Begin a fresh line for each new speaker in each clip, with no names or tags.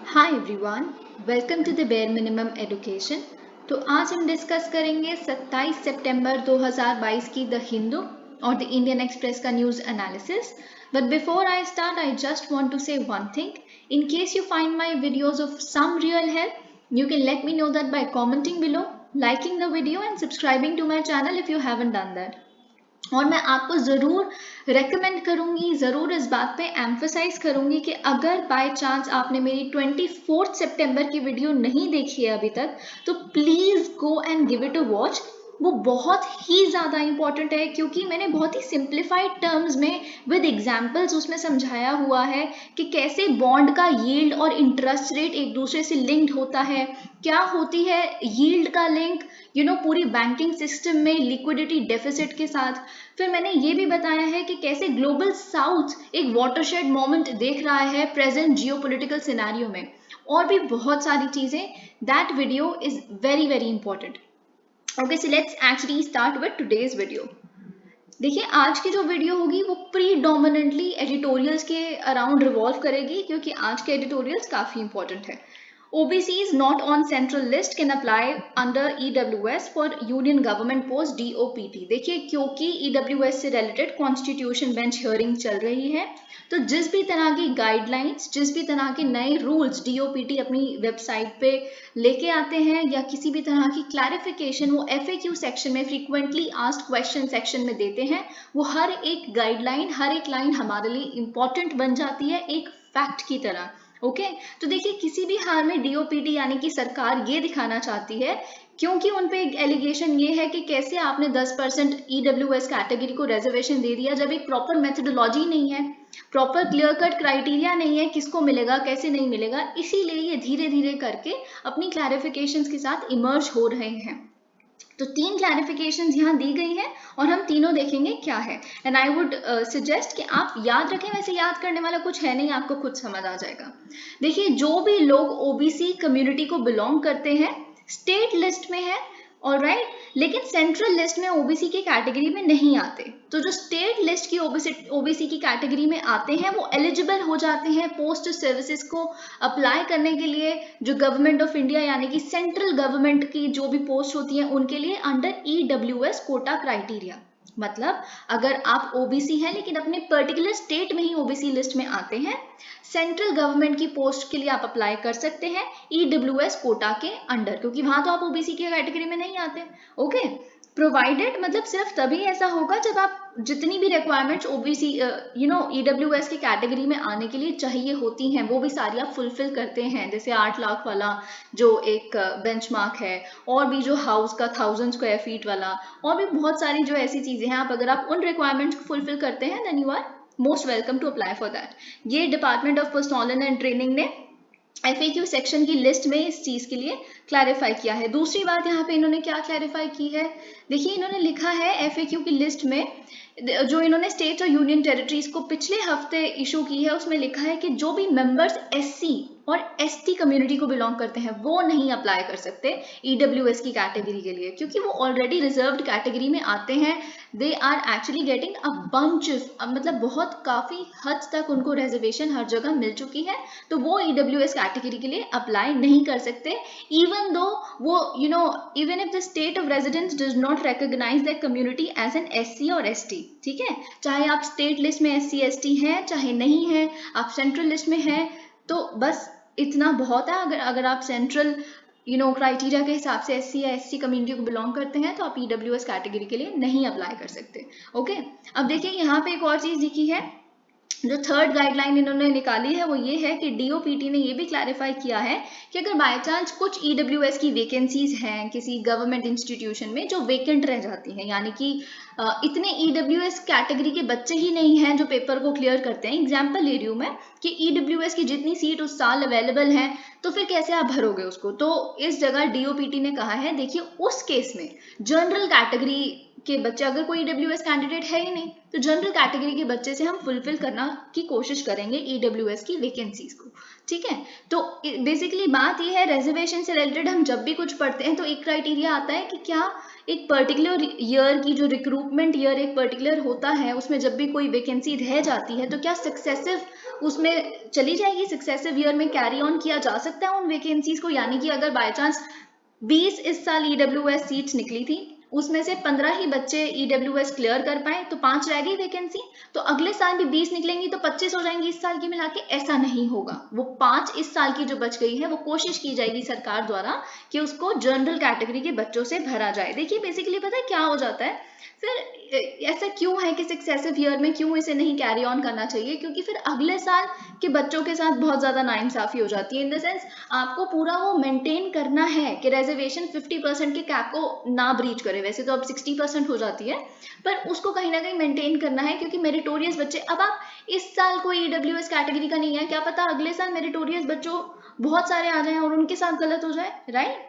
Hi everyone, welcome to the bare minimum education. तो आज हम डिस्कस करेंगे 27 सितंबर 2022 की द हिंदू और द इंडियन एक्सप्रेस का news analysis. But before I start I just want to say one thing. In case you find my videos of some real help, you can let me know that by commenting below, liking the video and subscribing to my channel if you haven't done that. और मैं आपको ज़रूर recommend करूँगी, ज़रूर इस बात पे emphasise करूँगी कि अगर बाय चांस आपने मेरी 24 सितंबर की वीडियो नहीं देखी है अभी तक, तो please go and give it a watch. वो बहुत ही ज़्यादा इम्पॉर्टेंट है क्योंकि मैंने बहुत ही सिंप्लीफाइड टर्म्स में विद एग्जाम्पल्स उसमें समझाया हुआ है कि कैसे बॉन्ड का यील्ड और इंटरेस्ट रेट एक दूसरे से लिंक्ड होता है, क्या होती है यील्ड का लिंक पूरी बैंकिंग सिस्टम में लिक्विडिटी डेफिसिट के साथ। फिर मैंने ये भी बताया है कि कैसे ग्लोबल साउथ एक वाटरशेड मोमेंट देख रहा है प्रेजेंट जियोपॉलिटिकल सिनेरियो में, और भी बहुत सारी चीजें। That video is very very important. Okay, so let's actually start with today's video. देखिए, आज की जो वीडियो होगी वो प्रीडोमिनेंटली एडिटोरियल्स के अराउंड रिवॉल्व करेगी क्योंकि आज के एडिटोरियल्स काफी इंपॉर्टेंट है। OBCs not on central list can apply under EWS for union government post DOPT। देखिए, क्योंकि EWS से रिलेटेड कॉन्स्टिट्यूशन बेंच हियरिंग चल रही है, तो जिस भी तरह की गाइडलाइंस, जिस भी तरह के नए रूल्स DOPT अपनी वेबसाइट पे लेके आते हैं या किसी भी तरह की क्लैरिफिकेशन वो FAQ सेक्शन में, फ्रीक्वेंटली आस्क्ड क्वेश्चन सेक्शन में देते हैं, वो हर एक गाइडलाइन, हर एक लाइन हमारे लिए इंपॉर्टेंट बन जाती है एक फैक्ट की तरह। ओके, तो देखिए, किसी भी हाल में DOPT यानी कि सरकार ये दिखाना चाहती है, क्योंकि उन पे एक एलिगेशन ये है कि कैसे आपने 10% EWS कैटेगरी को रिजर्वेशन दे दिया जब एक प्रॉपर मेथोडोलॉजी नहीं है, प्रॉपर क्लियर कट क्राइटेरिया नहीं है किसको मिलेगा कैसे नहीं मिलेगा। इसीलिए ये धीरे धीरे करके अपनी क्लैरिफिकेशंस के साथ इमर्ज हो रहे हैं। तो 3 क्लैरिफिकेशंस यहाँ दी गई हैं और हम तीनों देखेंगे क्या है। एंड आई वुड सजेस्ट कि आप याद रखें, वैसे याद करने वाला कुछ है नहीं, आपको खुद समझ आ जाएगा। देखिए, जो भी लोग OBC कम्युनिटी को बिलोंग करते हैं, स्टेट लिस्ट में है, ऑलराइट, लेकिन सेंट्रल लिस्ट में OBC की कैटेगरी में नहीं आते। तो जो स्टेट लिस्ट की OBC की कैटेगरी में आते हैं वो एलिजिबल हो जाते हैं पोस्ट सर्विसेज को अप्लाई करने के लिए, जो गवर्नमेंट ऑफ इंडिया यानी कि सेंट्रल गवर्नमेंट की जो भी पोस्ट होती हैं उनके लिए अंडर EWS कोटा क्राइटेरिया। मतलब अगर आप OBC हैं लेकिन अपने पर्टिकुलर स्टेट में ही OBC लिस्ट में आते हैं, सेंट्रल गवर्नमेंट की पोस्ट के लिए आप अप्लाई कर सकते हैं EWS कोटा के अंडर, क्योंकि वहां तो आप OBC की कैटेगरी में नहीं आते। ओके, प्रोवाइडेड मतलब सिर्फ तभी ऐसा होगा जब आप जितनी भी रिक्वायरमेंट्स OBC EWS की कैटेगरी में आने के लिए चाहिए होती हैं वो भी सारी आप फुलफिल करते हैं, जैसे 8 लाख वाला जो एक बेंचमार्क है, और भी जो हाउस का 1000 स्क्वायर फीट वाला, और भी बहुत सारी जो ऐसी चीजें हैं, आप अगर आप उन रिक्वायरमेंट्स को फुलफिल करते हैं then you are most welcome to apply for that. ये department of personnel and training ने FAQ सेक्शन की लिस्ट में इस चीज के लिए क्लैरिफाई किया है। दूसरी बात यहाँ पे इन्होंने क्या क्लैरिफाई की है, देखिए, इन्होंने लिखा है FAQ की लिस्ट में, जो इन्होंने स्टेट और यूनियन टेरिटरीज को पिछले हफ्ते इशू की है, उसमें लिखा है कि जो भी मेंबर्स SC और ST कम्युनिटी को बिलोंग करते हैं वो नहीं अप्लाई कर सकते EWS की कैटेगरी के लिए, क्योंकि वो ऑलरेडी रिजर्व्ड कैटेगरी में आते हैं। They are actually getting a bunch, मतलब बहुत काफी हद तक उनको रिजर्वेशन हर जगह मिल चुकी है, तो वो EWS कैटेगरी के लिए अप्लाई नहीं कर सकते, इवन दो वो even if the state of residence does not recognise that community as an SC और ST। ठीक है, चाहे आप स्टेट लिस्ट में SC ST हैं चाहे नहीं है, आप सेंट्रल लिस्ट में हैं, तो बस इतना बहुत है। अगर आप सेंट्रल क्राइटेरिया के हिसाब से SC या ST कम्युनिटी को बिलोंग करते हैं तो आप EWS कैटेगरी के लिए नहीं अप्लाई कर सकते। ओके, अब देखिए, यहाँ पे एक और चीज लिखी है, जो थर्ड गाइडलाइन इन्होंने निकाली है वो ये है कि DOPT ने ये भी क्लैरिफाई किया है कि अगर बाय चांस कुछ EWS की वैकेंसीज हैं किसी गवर्नमेंट इंस्टीट्यूशन में जो वेकेंट रह जाती हैं, यानी कि इतने EWS कैटेगरी के बच्चे ही नहीं हैं जो पेपर को क्लियर करते हैं, एग्जाम्पल ले रही हूँ मैं कि EWS की जितनी सीट उस साल अवेलेबल हैं, तो फिर कैसे आप भरोगे उसको। तो इस जगह DOPT ने कहा है, देखिए, उस केस में जनरल कैटेगरी के बच्चे, अगर कोई ईडब्ल्यूएस कैंडिडेट है ही नहीं तो जनरल कैटेगरी के बच्चे से हम फुलफिल करना की कोशिश करेंगे ईडब्ल्यूएस की वैकेंसीज को, ठीक है। तो बेसिकली बात ये है, रिजर्वेशन से रिलेटेड हम जब भी कुछ पढ़ते हैं तो एक क्राइटेरिया आता है कि क्या एक पर्टिकुलर ईयर की जो रिक्रूटमेंट ईयर एक पर्टिकुलर होता है उसमें जब भी कोई वैकेंसी रह जाती है तो क्या सक्सेसिव उसमें चली जाएगी, सक्सेसिव ईयर में कैरी ऑन किया जा सकता है उन वैकेंसीज को। यानी कि अगर बाय चांस 20 इस साल ईडब्ल्यूएस सीट्स निकली थी, उसमें से 15 ही बच्चे ईडब्ल्यूएस क्लियर कर पाए तो 5 रह गई वैकेंसी, तो अगले साल भी 20 निकलेंगी तो 25 हो जाएंगी इस साल की मिला के। ऐसा नहीं होगा, वो 5 इस साल की जो बच गई है वो कोशिश की जाएगी सरकार द्वारा कि उसको जनरल कैटेगरी के बच्चों से भरा जाए। देखिए बेसिकली पता है क्या हो जाता है, फिर ऐसा क्यों है कि सक्सेसिव ईयर में क्यों इसे नहीं कैरी ऑन करना चाहिए, क्योंकि फिर अगले साल के बच्चों के साथ बहुत ज्यादा नाइंसाफी हो जाती है। इन द सेंस आपको पूरा वो मेंटेन करना है कि रिजर्वेशन 50% के कैप को ना ब्रीच करे, वैसे तो अब 60% हो जाती है पर उसको कहीं ना कहीं मेंटेन करना है, क्योंकि मेरिटोरियस बच्चे, अब आप इस साल कोई ईडब्ल्यूएस कैटेगरी का नहीं है, क्या पता अगले साल मेरिटोरियस बच्चों बहुत सारे आ जाएं और उनके साथ गलत हो जाए, राइट।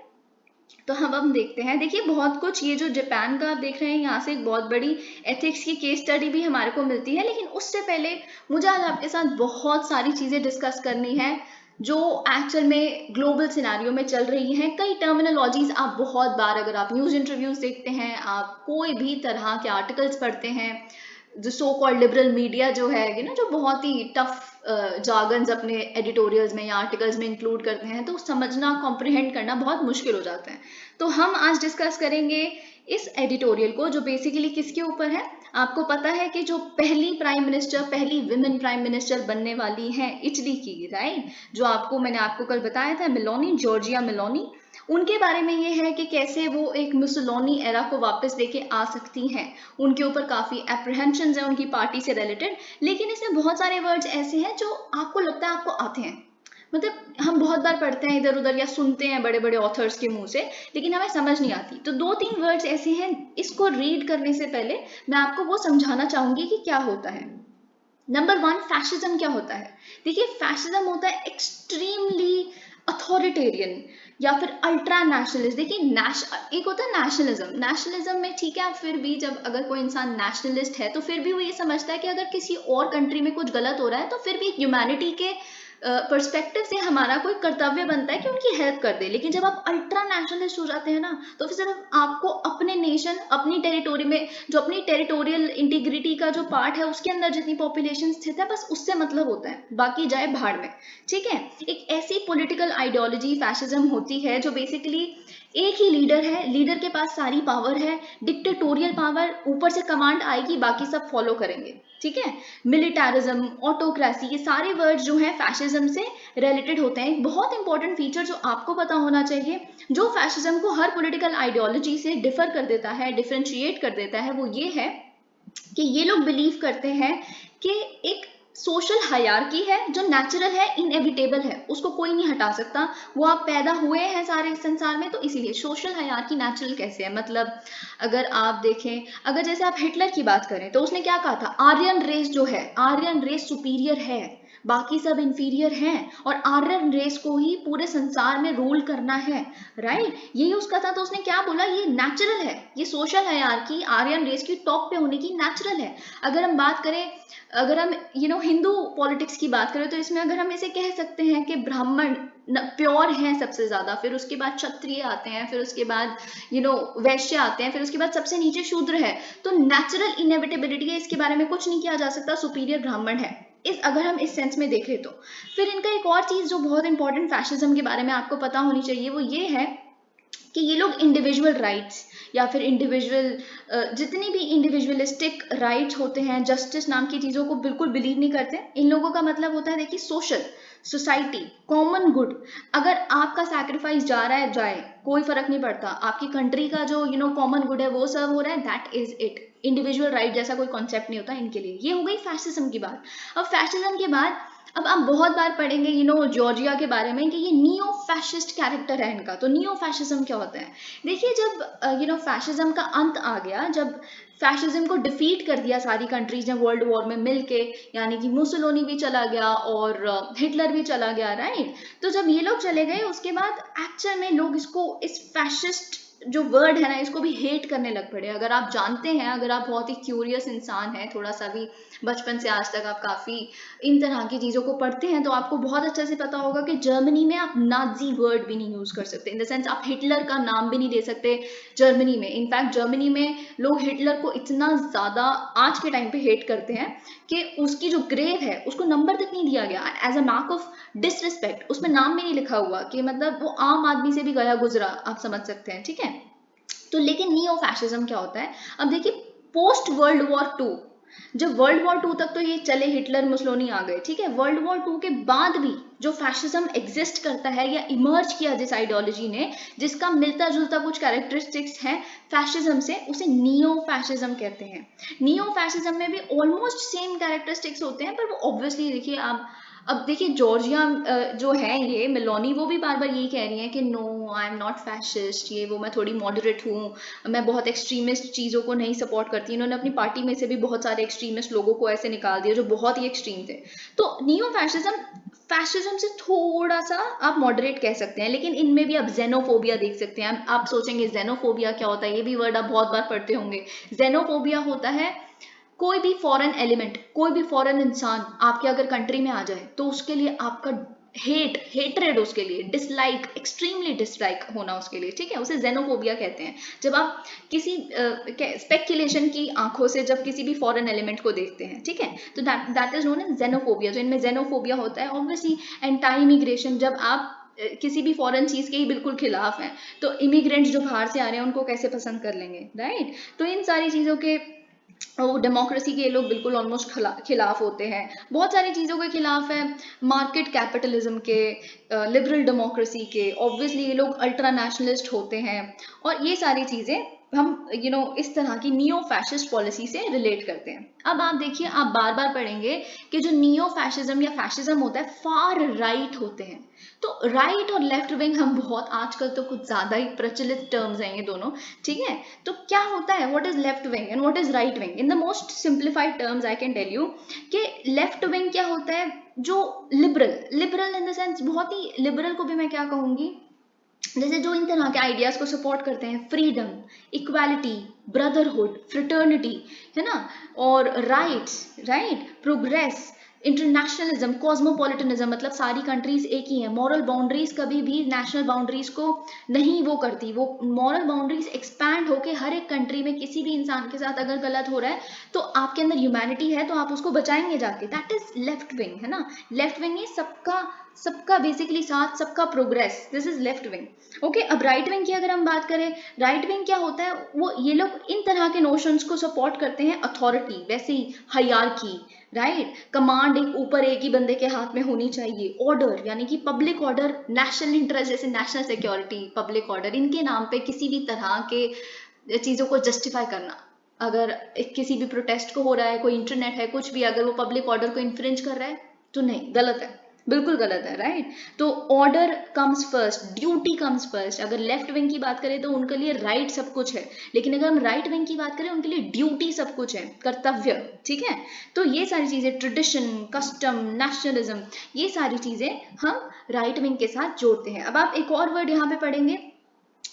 तो हम देखते हैं, देखिए बहुत कुछ, ये जो जापान का आप देख रहे हैं यहाँ से एक बहुत बड़ी एथिक्स की केस स्टडी भी हमारे को मिलती है। लेकिन उससे पहले मुझे आज आपके साथ बहुत सारी चीजें डिस्कस करनी है जो एक्चुअल में ग्लोबल सिनेरियो में चल रही हैं। कई टर्मिनोलॉजीज आप बहुत बार, अगर आप न्यूज इंटरव्यूज देखते हैं, आप कोई भी तरह के आर्टिकल्स पढ़ते हैं, जो सो कॉल्ड लिबरल मीडिया जो है ना, जो बहुत ही टफ जार्गन्स अपने एडिटोरियल्स में या आर्टिकल्स में इंक्लूड करते हैं, तो समझना कॉम्प्रिहेंड करना बहुत मुश्किल हो जाता है। तो हम आज डिस्कस करेंगे इस एडिटोरियल को, जो बेसिकली किसके ऊपर है। आपको पता है कि जो पहली प्राइम मिनिस्टर, पहली विमेन प्राइम मिनिस्टर बनने वाली हैं इटली की, राइट, जो मैंने आपको कल बताया था, मेलोनी, जॉर्जिया मेलोनी, उनके बारे में ये है कि कैसे वो एक मुसोलिनी एरा को वापस लेके आ सकती हैं। उनके ऊपर काफी एप्रीहेंशंस हैं उनकी पार्टी से रिलेटेड, लेकिन इसमें बहुत सारे वर्ड्स ऐसे हैं जो आपको लगता है आपको आते हैं, मतलब हम बहुत बार पढ़ते हैं इधर उधर या सुनते हैं बड़े बड़े ऑथर्स के मुंह से, लेकिन हमें समझ नहीं आती। तो 2-3 वर्ड्स ऐसे हैं, इसको रीड करने से पहले मैं आपको वो समझाना चाहूंगी कि क्या होता है। नंबर 1, फैशिज्म क्या होता है। देखिए फैशिज्म होता है एक्सट्रीमली अथॉरिटेरियन या फिर अल्ट्रा नेशनलिस्ट। देखिए एक होता है नेशनलिज्म, नेशनलिज्म में ठीक है, फिर भी जब अगर कोई इंसान नेशनलिस्ट है तो फिर भी वो ये समझता है कि अगर किसी और कंट्री में कुछ गलत हो रहा है तो फिर भी ह्यूमैनिटी के पर्सपेक्टिव से हमारा कोई कर्तव्य बनता है कि उनकी हेल्प कर दे। लेकिन जब आप अल्ट्रा नेशनलिस्ट हो जाते हैं ना, तो फिर सिर्फ आपको अपने नेशन, अपनी टेरिटोरी में, जो अपनी टेरिटोरियल इंटीग्रिटी का जो पार्ट है उसके अंदर जितनी पॉपुलेशन स्थित है, बस उससे मतलब होता है, बाकी जाए भाड़ में, ठीक है। एक ऐसी पॉलिटिकल आइडियोलॉजी फैशिज्म होती है जो बेसिकली एक ही लीडर है, लीडर के पास सारी पावर है, डिक्टेटोरियल पावर, ऊपर से कमांड आएगी, बाकी सब फॉलो करेंगे, ठीक है। मिलिटारिज्म, ऑटोक्रेसी, ये सारे वर्ड जो हैं फैशिज्म से रिलेटेड होते हैं। एक बहुत इंपॉर्टेंट फीचर जो आपको पता होना चाहिए, जो फैशिज्म को हर पॉलिटिकल आइडियोलॉजी से डिफर कर देता है, डिफरेंशिएट कर देता है, वो ये है कि ये लोग बिलीव करते हैं कि एक सोशल हायरार्की है जो नेचुरल है, इनएविटेबल है, उसको कोई नहीं हटा सकता। वो आप पैदा हुए हैं सारे संसार में, तो इसीलिए सोशल हायरार्की नेचुरल कैसे है, मतलब अगर आप देखें, अगर जैसे आप हिटलर की बात करें तो उसने क्या कहा था, आर्यन रेस जो है, आर्यन रेस सुपीरियर है, बाकी सब इंफीरियर हैं, और आर्यन रेस को ही पूरे संसार में रूल करना है, राइट, यही उसका था। तो उसने क्या बोला, ये नेचुरल है, ये सोशल हायरार्की आर्यन रेस की टॉप पे होने की नेचुरल है। अगर हम बात करें, अगर हम हिंदू पॉलिटिक्स की बात करें तो इसमें अगर हम इसे कह सकते हैं कि ब्राह्मण प्योर हैं सबसे ज्यादा, फिर उसके बाद क्षत्रिय आते हैं, फिर उसके बाद वैश्य आते हैं, फिर उसके बाद सबसे नीचे शूद्र है। तो नेचुरल इनएविटेबिलिटी है, इसके बारे में कुछ नहीं किया जा सकता, सुपीरियर ब्राह्मण है, अगर हम इस सेंस में देखें तो। फिर इनका एक और चीज जो बहुत इंपॉर्टेंट फैशिज्म के बारे में आपको पता होनी चाहिए, वो ये है कि ये लोग इंडिविजुअल राइट्स या फिर जितनी भी इंडिविजुअलिस्टिक राइट्स होते हैं, जस्टिस नाम की चीजों को बिल्कुल बिलीव नहीं करते। इन लोगों का मतलब होता है, देखिए, सोशल, सोसाइटी, कॉमन गुड। अगर आपका सैक्रिफाइस जा रहा है, जाए, कोई फर्क नहीं पड़ता, आपकी कंट्री का जो कॉमन गुड है वो सर्व हो रहा है, that is it. Individual right जैसा कोई कॉन्सेप्ट नहीं होता इनके लिए। ये हो गई फैशिज्म की बात। अब फैशिज्म के बाद अब आप बहुत बार पढ़ेंगे जॉर्जिया के बारे में कि ये नियो फैशिस्ट कैरेक्टर है इनका। तो नियो फैशिज्म क्या होता है, देखिए जब फैशिज्म का अंत आ गया, जब फैशिज्म को डिफीट कर दिया सारी कंट्रीज ने वर्ल्ड वॉर में मिलके, यानी कि मुसोलिनी भी चला गया और हिटलर भी चला गया, राइट। तो जब ये लोग चले गए उसके बाद एक्चुअल में लोग इस फैशिस्ट जो वर्ड है ना इसको भी हेट करने लग पड़े। अगर आप जानते हैं, अगर आप बहुत ही क्यूरियस इंसान हैं, थोड़ा सा भी बचपन से आज तक आप काफ़ी इन तरह की चीज़ों को पढ़ते हैं, तो आपको बहुत अच्छे से पता होगा कि जर्मनी में आप नाजी वर्ड भी नहीं यूज़ कर सकते। इन द सेंस आप हिटलर का नाम भी नहीं दे सकते जर्मनी में। इनफैक्ट जर्मनी में लोग हिटलर को इतना ज़्यादा आज के टाइम पे हेट करते हैं कि उसकी जो ग्रेव है उसको नंबर तक नहीं दिया गया, as a mark of disrespect उसमें नाम भी नहीं लिखा हुआ, कि मतलब वो आम आदमी से भी गया गुजरा, आप समझ सकते हैं, ठीक है। तो लेकिन नियो फैशिज्म क्या होता है, अब देखिए पोस्ट वर्ल्ड वॉर टू, जब वर्ल्ड वॉर टू तक तो ये चले, हिटलर मुसोलिनी आ गए, ठीक है, वर्ल्ड वॉर टू के बाद भी जो फैशिज्म एग्जिस्ट करता है या इमर्ज किया जिस आइडियोलॉजी ने, जिसका मिलता जुलता कुछ कैरेक्टरिस्टिक्स हैं फैशिज्म से, उसे नियो फैशिज्म कहते हैं। नियो फैशिज्म में भी ऑलमोस्ट सेम कैरेक्टरिस्टिक्स होते हैं, पर वो ऑब्वियसली देखिए आप अब देखिए जॉर्जिया जो है ये मेलोनी, वो भी बार बार यही कह रही हैं कि no I am not fascist, ये वो, मैं थोड़ी मॉडरेट हूँ, मैं बहुत एक्सट्रीमिस्ट चीज़ों को नहीं सपोर्ट करती। इन्होंने अपनी पार्टी में से भी बहुत सारे एक्सट्रीमिस्ट लोगों को ऐसे निकाल दिया जो बहुत ही एक्सट्रीम थे। तो नियो फैशिज्म से थोड़ा सा आप मॉडरेट कह सकते हैं, लेकिन इनमें भी आप जेनोफोबिया देख सकते हैं। आप सोचेंगे जेनोफोबिया क्या होता है, ये भी वर्ड आप बहुत बार पढ़ते होंगे। जेनोफोबिया होता है कोई भी फॉरेन एलिमेंट, कोई भी फॉरेन इंसान आपके अगर कंट्री में आ जाए तो उसके लिए आपका हेटरेड, उसके लिए डिसलाइक, एक्सट्रीमली डिसलाइक होना उसके लिए, ठीक है, उसे जेनोफोबिया कहते हैं। जब आप किसी स्पेक्युलेशन की आंखों से जब किसी भी फॉरेन एलिमेंट को देखते हैं, ठीक है, तो that is known as xenophobia. तो इनमें जेनोफोबिया होता है। ऑब्वियसली एंटी इमिग्रेशन, जब आप किसी भी फॉरेन चीज के ही बिल्कुल खिलाफ हैं, तो इमिग्रेंट्स जो बाहर से आ रहे हैं उनको कैसे पसंद कर लेंगे, राइट। तो इन सारी चीजों के डेमोक्रेसी के ये लोग बिल्कुल ऑलमोस्ट खिलाफ होते हैं, बहुत सारी चीज़ों के खिलाफ है, मार्केट कैपिटलिज्म के, लिबरल डेमोक्रेसी के, ऑब्वियसली ये लोग अल्ट्रा नेशनलिस्ट होते हैं, और ये सारी चीज़ें हम इस तरह की नियो फैशिस्ट पॉलिसी से रिलेट करते हैं। अब आप देखिए, आप बार बार पढ़ेंगे कि जो नियो फैशिज्म या फैशिज्म होता है फार राइट होते हैं। तो राइट और लेफ्ट विंग हम बहुत आजकल तो कुछ ज़्यादा ही प्रचलित टर्म्स हैं ये दोनों, ठीक है। तो क्या होता है, what is left wing and what is right wing? In the most simplified terms I can tell you कि लेफ्ट विंग क्या होता है, जो लिबरल इन द सेंस, बहुत ही लिबरल को भी मैं क्या कहूँगी, जैसे जो इन तरह के आइडियाज को सपोर्ट करते हैं, फ्रीडम, इक्वालिटी, ब्रदरहुड, फ्रेटर्निटी, है ना, और राइट, प्रोग्रेस, इंटरनेशनलिज्म, कॉस्मोपॉलिटनिज्म, मतलब सारी कंट्रीज एक ही हैं, मॉरल बाउंड्रीज कभी भी नेशनल बाउंड्रीज को नहीं वो करती, वो मॉरल बाउंड्रीज एक्सपैंड होके हर एक कंट्री में किसी भी इंसान के साथ अगर गलत हो रहा है तो आपके अंदर ह्यूमैनिटी है तो आप उसको बचाएंगे जाके, दैट इज लेफ्ट विंग, है ना। लेफ्ट विंग ये सबका बेसिकली साथ, सबका progress, this is left wing. Okay, अब राइट विंग की अगर हम बात करें, राइट विंग क्या होता है, वो ये लोग इन तरह के नोशंस को सपोर्ट करते हैं, अथॉरिटी, वैसे ही हायरार्की, राइट, कमांड एक ऊपर एक ही बंदे के हाथ में होनी चाहिए, ऑर्डर यानी कि पब्लिक ऑर्डर, नेशनल इंटरेस्ट जैसे नेशनल सिक्योरिटी, पब्लिक ऑर्डर, इनके नाम पे किसी भी तरह के चीज़ों को जस्टिफाई करना। अगर किसी भी प्रोटेस्ट को हो रहा है, कोई इंटरनेट है, कुछ भी, अगर वो पब्लिक ऑर्डर को इन्फ्रिंज कर रहा है तो नहीं, गलत है, बिल्कुल गलत है, राइट। तो order comes first, duty comes first. अगर लेफ्ट विंग की बात करें तो उनके लिए राइट सब कुछ है, लेकिन अगर हम राइट विंग की बात करें उनके लिए ड्यूटी सब कुछ है, कर्तव्य, ठीक है। तो ये सारी चीजें, ट्रेडिशन, कस्टम, नेशनलिज्म, ये सारी चीजें हम राइट विंग के साथ जोड़ते हैं। अब आप एक और वर्ड यहाँ पे पढ़ेंगे,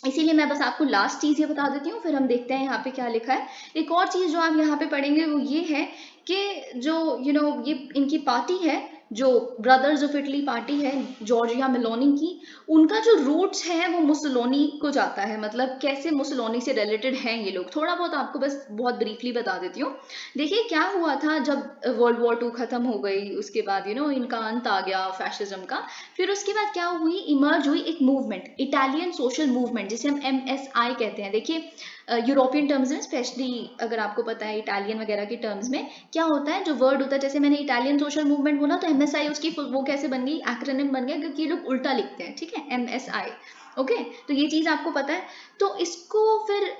इसीलिए मैं बस आपको लास्ट चीज ये बता देती हूँ, फिर हम देखते हैं यहाँ पे क्या लिखा है। एक और चीज जो आप यहाँ पे पढ़ेंगे वो ये है कि जो ये इनकी पार्टी है, जो ब्रदर्स ऑफ इटली पार्टी है जॉर्जिया मेलोनी की, उनका जो रूट्स है वो मुसोलिनी को जाता है, मतलब कैसे मुसोलिनी से रिलेटेड हैं ये लोग, थोड़ा बहुत आपको बस बहुत ब्रीफली बता देती हूँ। देखिए क्या हुआ था, जब वर्ल्ड वॉर टू खत्म हो गई, उसके बाद इनका अंत आ गया फैशिज्म का, फिर उसके बाद क्या हुई, इमर्ज हुई एक मूवमेंट, इटालियन सोशल मूवमेंट, जिसे हम MSI कहते हैं। देखिए यूरोपियन टर्म्स में, स्पेशली अगर आपको पता है इटालियन वगैरह के टर्म्स में क्या होता है, जो वर्ड होता है, जैसे मैंने इटालियन सोशल मूवमेंट बोला तो MSI उसकी वो कैसे बन गई, एक्रोनिम बन गया, क्योंकि ये लोग उल्टा लिखते हैं, ठीक है, MSI। ओके, तो ये चीज आपको पता है। तो इसको फिर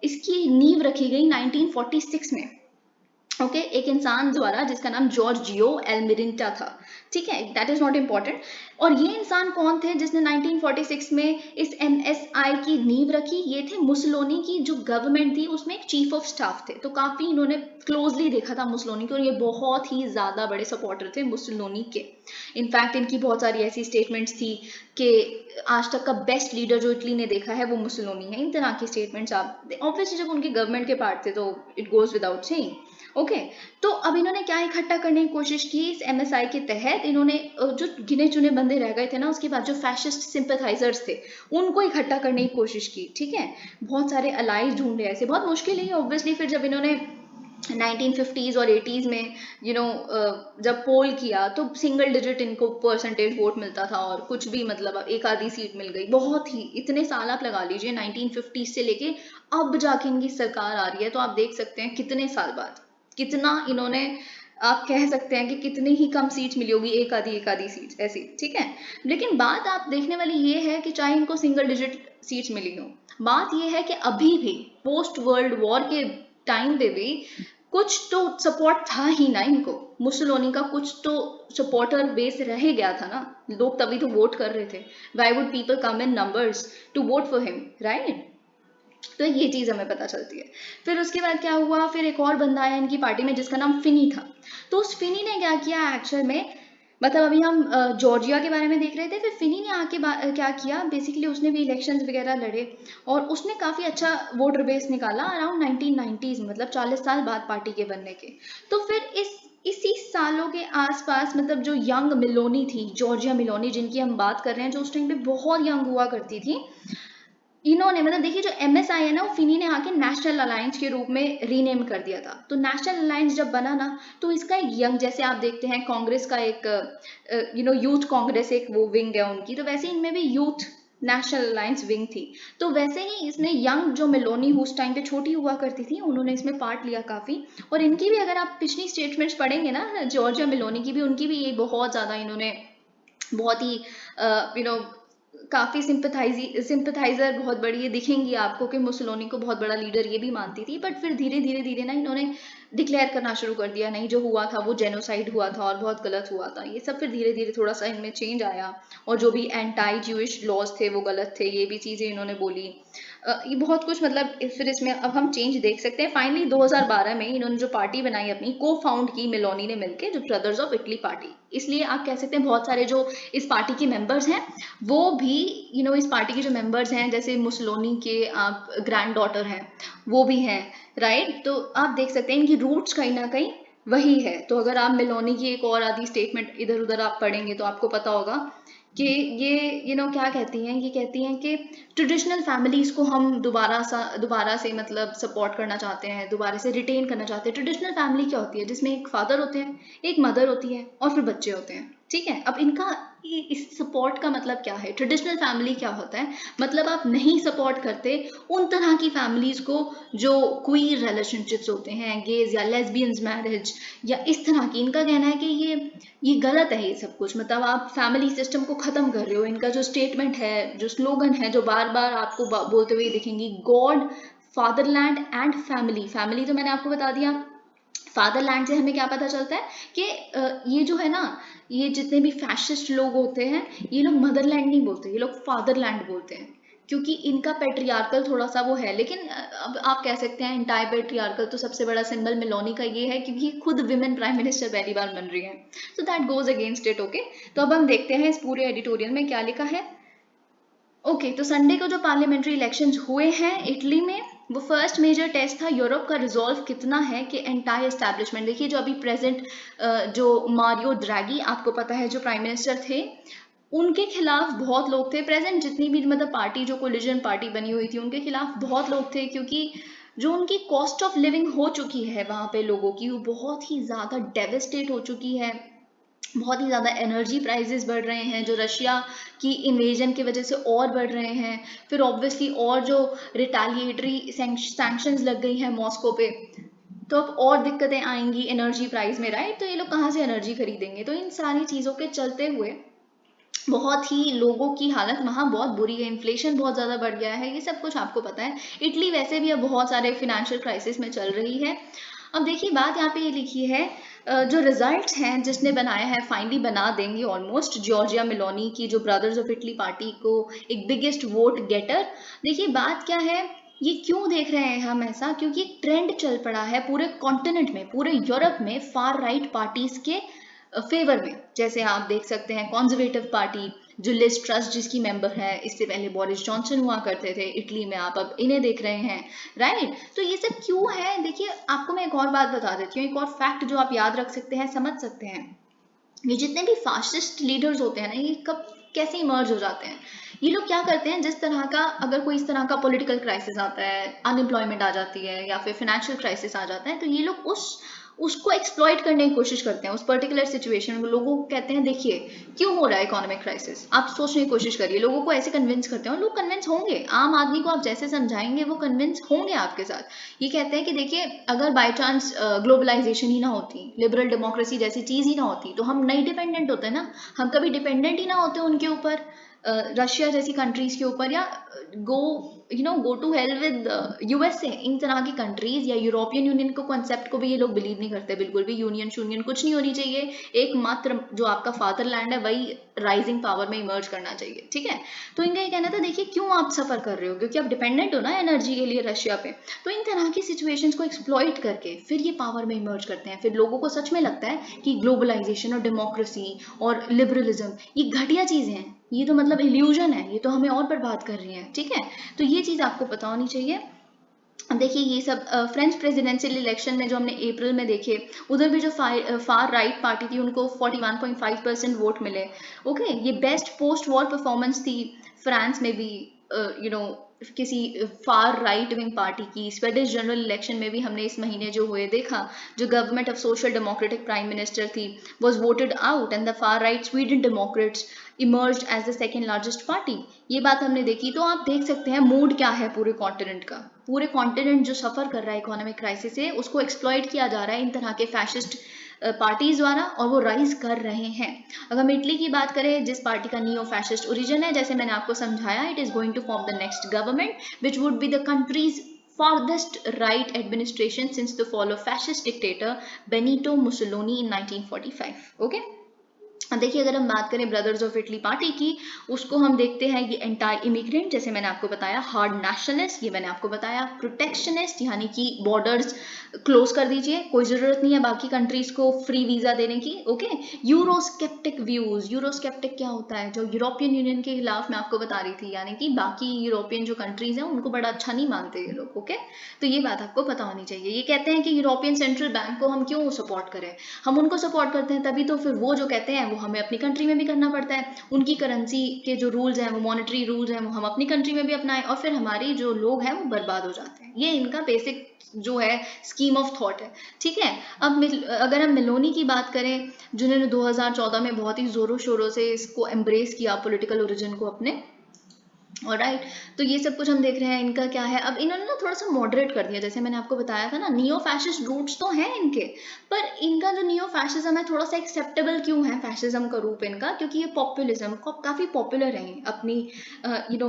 इसकी नींव रखी गई 1946 में। ओके एक इंसान द्वारा जिसका नाम जॉर्जियो एल्मिरिंटा था, ठीक है, दैट इज नॉट इम्पॉर्टेंट। और ये इंसान कौन थे जिसने 1946 में इस एमएसआई की नींव रखी? ये थे मुसोलिनी की जो गवर्नमेंट थी उसमें एक चीफ ऑफ स्टाफ थे, तो काफी इन्होंने क्लोजली देखा था मुसोलिनी को और ये बहुत ही ज्यादा बड़े सपोर्टर थे मुसोलिनी के। इनफैक्ट इनकी बहुत सारी ऐसी स्टेटमेंट्स थी कि आज तक का बेस्ट लीडर जो इटली ने देखा है वो मुसोलिनी है, इन तरह की स्टेटमेंट्स आप ऑब्वियसली जब उनके गवर्नमेंट के पार्ट थे तो it goes without saying. Okay तो अब इन्होंने क्या इकट्ठा करने की कोशिश की इस एमएसआई के तहत, इन्होंने जो गिने चुने बंदे रह गए थे ना उसके बाद जो फैशिस्ट सिंपैथाइजर्स थे उनको इकट्ठा करने की कोशिश की, ठीक है, बहुत सारे अलाइज ढूंढे, ऐसे बहुत मुश्किल है ऑब्वियसली। फिर जब इन्होंने 1950s और 80s में जब पोल किया तो सिंगल डिजिट इनको परसेंटेज वोट मिलता था और कुछ भी मतलब एक आधी सीट मिल गई, बहुत ही इतने साल आप लगा लीजिए 1950 से लेके अब जाके इनकी सरकार आ रही है, तो आप देख सकते हैं कितने साल बाद कितना इन्होंने, आप कह सकते हैं कि कितनी ही कम सीट मिली होगी, एक आधी सीट ऐसी, ठीक है। लेकिन बात आप देखने वाली ये है कि चाहे इनको सिंगल डिजिट सीट मिली हो, बात ये है कि अभी भी पोस्ट वर्ल्ड वॉर के टाइम पे भी कुछ तो सपोर्ट था ही ना इनको, मुसोलिनी का कुछ तो सपोर्टर बेस रह गया था ना, लोग तभी तो वोट कर रहे थे। Why would people come in numbers to vote for him, right? तो ये चीज हमें पता चलती है। फिर उसके बाद क्या हुआ, फिर एक और बंदा आया इनकी पार्टी में जिसका नाम फिनी था। तो उस फिनी ने क्या किया एक्चुअल में, मतलब अभी हम जॉर्जिया के बारे में देख रहे थे, फिर फिनी ने आके क्या किया, बेसिकली उसने भी इलेक्शंस वगैरह लड़े और उसने काफी अच्छा वोटर बेस निकाला अराउंड 1990s में, मतलब 40 साल बाद पार्टी के बनने के। तो फिर इसी सालों के आसपास मतलब जो यंग मिलोनी थी, जॉर्जिया मिलोनी जिनकी हम बात कर रहे हैं, जो उस टाइम पे बहुत यंग हुआ करती थी, इन्होंने मतलब देखिए जो एमएसआई है ना वो फिनी ने आके नेशनल अलायंस के रूप में रीनेम कर दिया था। तो नेशनल अलायंस जब बना ना तो इसका एक यंग, जैसे आप देखते हैं कांग्रेस का एक यूथ कांग्रेस एक वो विंग है उनकी, तो वैसे इनमें भी यूथ नेशनल अलायंस विंग थी। तो वैसे ही इसने यंग जो मेलोनी उस टाइम पे छोटी हुआ करती थी उन्होंने इसमें पार्ट लिया काफी। और इनकी भी अगर आप पिछली स्टेटमेंट्स पढ़ेंगे ना जॉर्जिया मेलोनी की भी, उनकी भी ये बहुत ज्यादा इन्होंने बहुत ही यू नो काफी सिंपथाइजर बहुत बड़ी ये दिखेंगी आपको कि मुसोलिनी को बहुत बड़ा लीडर ये भी मानती थी। बट फिर धीरे धीरे ना इन्होंने डिक्लेयर करना शुरू कर दिया नहीं जो हुआ था वो जेनोसाइड हुआ था और बहुत गलत हुआ था, ये सब फिर धीरे धीरे थोड़ा सा इनमें चेंज आया। और जो भी एंटाई ज्यूइश लॉज थे वो गलत थे, ये भी चीजें इन्होंने बोली। ये बहुत कुछ मतलब फिर इसमें अब हम चेंज देख सकते हैं। फाइनली 2012 में इन्होंने जो पार्टी बनाई अपनी को फाउंड की मेलोनी ने मिलकर, जो ब्रदर्स ऑफ इटली पार्टी, इसलिए आप कह सकते हैं बहुत सारे जो इस पार्टी के मेंबर्स हैं वो भी इस पार्टी के जो मेंबर्स हैं जैसे मुसोलिनी के आप ग्रैंड डॉटर हैं वो भी हैं, राइट? तो आप देख सकते हैं इनकी रूट्स कहीं ना कहीं वही है। तो अगर आप मेलोनी की एक और आधी स्टेटमेंट इधर उधर आप पढ़ेंगे तो आपको पता होगा कि ये क्या कहती हैं, ये कहती हैं कि ट्रेडिशनल फैमिलीज को हम दोबारा से मतलब सपोर्ट करना चाहते हैं, दोबारा से रिटेन करना चाहते हैं। ट्रेडिशनल फैमिली क्या होती है, जिसमें एक फादर होते हैं, एक मदर होती है और फिर बच्चे होते हैं, ठीक है। अब इनका इस सपोर्ट का मतलब क्या है, ट्रेडिशनल फैमिली क्या होता है, मतलब आप नहीं सपोर्ट करते उन तरह की फैमिलीज को जो क्वीर रिलेशनशिप्स होते हैं, गेज या लेस्बियंस मैरिज या इस तरह की। इनका कहना है कि ये गलत है ये सब कुछ, मतलब आप फैमिली सिस्टम को खत्म कर रहे हो। इनका जो स्टेटमेंट है, जो स्लोगन है, जो बार बार आपको बोलते हुए दिखेंगी, God, fatherland and family. Family तो मैंने आपको बता दिया, फादरलैंड से हमें क्या पता चलता है कि ये जो है ना, ये जितने भी फैशिस्ट लोग होते हैं ये लोग मदरलैंड नहीं बोलते, ये लोग फादरलैंड बोलते हैं, क्योंकि इनका पेट्रियार्कल थोड़ा सा वो है। लेकिन अब आप कह सकते हैं इंटायर पेट्रियार्कल तो सबसे बड़ा सिंबल मेलोनी का ये है क्योंकि खुद विमेन प्राइम मिनिस्टर पहली बार बन रही है, तो that goes against it. Okay, तो अब हम देखते हैं इस पूरे एडिटोरियल में क्या लिखा है। ओके तो संडे को जो पार्लियामेंट्री इलेक्शंस हुए हैं इटली में, वो फर्स्ट मेजर टेस्ट था यूरोप का रिजॉल्व कितना है कि एंटायर एस्टैब्लिशमेंट। देखिए जो अभी प्रेजेंट जो मारियो ड्रैगी, आपको पता है जो प्राइम मिनिस्टर थे, उनके खिलाफ बहुत लोग थे। प्रेजेंट जितनी भी मतलब पार्टी जो कोलिजन पार्टी बनी हुई थी उनके खिलाफ बहुत लोग थे, क्योंकि जो उनकी कॉस्ट ऑफ लिविंग हो चुकी है वहाँ पे लोगों की, वो बहुत ही ज़्यादा डेविस्टेट हो चुकी है। बहुत ही ज़्यादा एनर्जी प्राइसेस बढ़ रहे हैं जो रशिया की इन्वेजन की वजह से और बढ़ रहे हैं। फिर ऑब्वियसली और जो रिटेलिएटरी सैंक्शंस लग गई हैं मॉस्को पे, तो अब और दिक्कतें आएंगी एनर्जी प्राइस में, राइट? तो ये लोग कहाँ से एनर्जी खरीदेंगे? तो इन सारी चीज़ों के चलते हुए बहुत ही लोगों की हालत वहाँ बहुत बुरी है, इन्फ्लेशन बहुत ज़्यादा बढ़ गया है, ये सब कुछ आपको पता है। इटली वैसे भी अब बहुत सारे फिनेंशियल क्राइसिस में चल रही है। अब देखिए बात यहाँ पे ये लिखी है, जो रिजल्ट्स हैं जिसने बनाया है फाइनली बना देंगे ऑलमोस्ट जॉर्जिया मेलोनी की, जो ब्रदर्स ऑफ इटली पार्टी को एक बिगेस्ट वोट गेटर। देखिए बात क्या है, ये क्यों देख रहे हैं हम ऐसा, क्योंकि एक ट्रेंड चल पड़ा है पूरे कॉन्टिनेंट में, पूरे यूरोप में फार राइट पार्टीज के फेवर में। जैसे आप देख सकते हैं कॉन्जर्वेटिव पार्टी, जो लिज ट्रस्ट जिसकी मेंबर है, इससे पहले बोरिस जॉनसन हुआ करते थे इटली में, आप अब इन्हें देख रहे हैं, राइट। तो ये सब क्यों है, देखिए आपको मैं एक और बात बता देती हूँ, एक और फैक्ट जो आप याद रख सकते हैं, समझ सकते हैं। ये जितने भी फासिस्ट लीडर्स होते हैं ना, ये कब कैसे इमर्ज हो जाते हैं, ये लोग क्या करते हैं, जिस तरह का अगर कोई इस तरह का पॉलिटिकल क्राइसिस आता है, अनएम्प्लॉयमेंट आ जाती है या फिर फाइनेंशियल क्राइसिस आ जाता है, तो ये लोग उसको एक्सप्लॉइट करने की कोशिश करते हैं, उस पर्टिकुलर सिचुएशन को। लोगों को कहते हैं देखिए क्यों हो रहा है इकोनॉमिक क्राइसिस, आप सोचने की कोशिश करिए, लोगों को ऐसे कन्विंस करते हैं, और लोग कन्विंस होंगे, आम आदमी को आप जैसे समझाएंगे वो कन्विंस होंगे आपके साथ। ये कहते हैं कि देखिए अगर बाई चांस ग्लोबलाइजेशन ही ना होती, लिबरल डेमोक्रेसी जैसी चीज ही ना होती, तो हम नहीं डिपेंडेंट होते ना, हम कभी डिपेंडेंट ही ना होते उनके ऊपर, रशिया जैसी कंट्रीज के ऊपर, या go to hell with USA, इन तरह की कंट्रीज, या यूरोपियन यूनियन को कॉन्सेप्ट को भी ये लोग बिलीव नहीं करते बिल्कुल भी। यूनियन शूनियन कुछ नहीं होनी चाहिए, एकमात्र जो आपका फादरलैंड है वही राइजिंग पावर में इमर्ज करना चाहिए, ठीक है। तो इनका ये कहना था देखिए क्यों आप सफर कर रहे हो, क्योंकि आप डिपेंडेंट हो ना एनर्जी के लिए रशिया पे। तो इन तरह की सिचुएशंस को एक्सप्लॉइट करके फिर ये पावर में इमर्ज करते हैं, फिर लोगों को सच में लगता है कि ग्लोबलाइजेशन और डेमोक्रेसी और लिबरलिज्म ये घटिया चीजें हैं, ये तो मतलब इल्यूजन है, ये तो हमें और बर्बाद कर रही है, ठीक है। तो ये चीज आपको पता होनी चाहिए। अब देखिए ये सब फ्रेंच प्रेसिडेंशियल इलेक्शन में जो हमने अप्रैल में देखे, उधर भी जो फार राइट पार्टी थी उनको 41.5% वोट मिले। ओके, ये बेस्ट पोस्ट वॉर परफॉर्मेंस थी फ्रांस में भी, यू नो किसी फार राइट विंग पार्टी की। स्वीडिश जनरल इलेक्शन में भी हमने इस महीने जो हुए देखा, जो government of social democratic prime minister थी was voted out and the far right Sweden Democrats emerged as the second largest party। ये बात हमने देखी। तो आप देख सकते हैं मूड क्या है पूरे कॉन्टिनेंट का, पूरे कॉन्टिनेंट जो सफर कर रहा है इकोनॉमिक क्राइसिस से, उसको एक्सप्लॉइट किया जा रहा है इन तरह के फैशिस्ट पार्टीज द्वारा, और वो राइज कर रहे हैं। अगर हम इटली की बात करें, जिस पार्टी का नियो फैशिस्ट ओरिजिन है, जैसे मैंने आपको समझाया, it is going to form the next government which would be the country's farthest right administration since the fall of fascist dictator Benito Mussolini in 1945। Okay, देखिए अगर हम बात करें ब्रदर्स ऑफ इटली पार्टी की, उसको हम देखते हैं ये एंटाई इमिग्रेंट, जैसे मैंने आपको बताया, हार्ड नेशनलिस्ट, ये मैंने आपको बताया, प्रोटेक्शनिस्ट, यानी कि बॉर्डर्स क्लोज कर दीजिए, कोई जरूरत नहीं है बाकी कंट्रीज को फ्री वीजा देने की। ओके, यूरोस्केप्टिक व्यूज, यूरोस्केप्टिक क्या होता है, जो यूरोपियन यूनियन के खिलाफ मैं आपको बता रही थी, यानी कि बाकी यूरोपियन जो कंट्रीज हैं उनको बड़ा अच्छा नहीं मानते ये लोग। ओके, तो ये बात आपको पता होनी चाहिए। ये कहते हैं कि यूरोपियन सेंट्रल बैंक को हम क्यों सपोर्ट करें, हम उनको सपोर्ट करते हैं तभी तो फिर वो जो कहते हैं वो हमें अपनी कंट्री में भी करना पड़ता है, उनकी करेंसी के जो रूल्स हैं, वो मॉनेटरी रूल्स हैं, वो हम अपनी कंट्री में भी अपनाएं, और फिर हमारी जो लोग हैं वो बर्बाद हो जाते हैं। ये इनका बेसिक जो है स्कीम ऑफ थॉट है, ठीक है। अब अगर हम मेलोनी की बात करें, जिन्होंने 2014 में बहुत ही जोरों शोरों से इसको एम्ब्रेस किया, पॉलिटिकल ओरिजिन को अपने, ऑलराइट। तो ये सब कुछ हम देख रहे हैं, इनका क्या है, अब इन्होंने ना थोड़ा सा मॉडरेट कर दिया, जैसे मैंने आपको बताया था ना, नियो फैशिस्ट रूट्स तो हैं इनके, पर इनका जो नियो फैशिज्म है थोड़ा सा एक्सेप्टेबल क्यों है फैशिज्म का रूप इनका, क्योंकि ये पॉपुलिज्म को काफी पॉपुलर है अपनी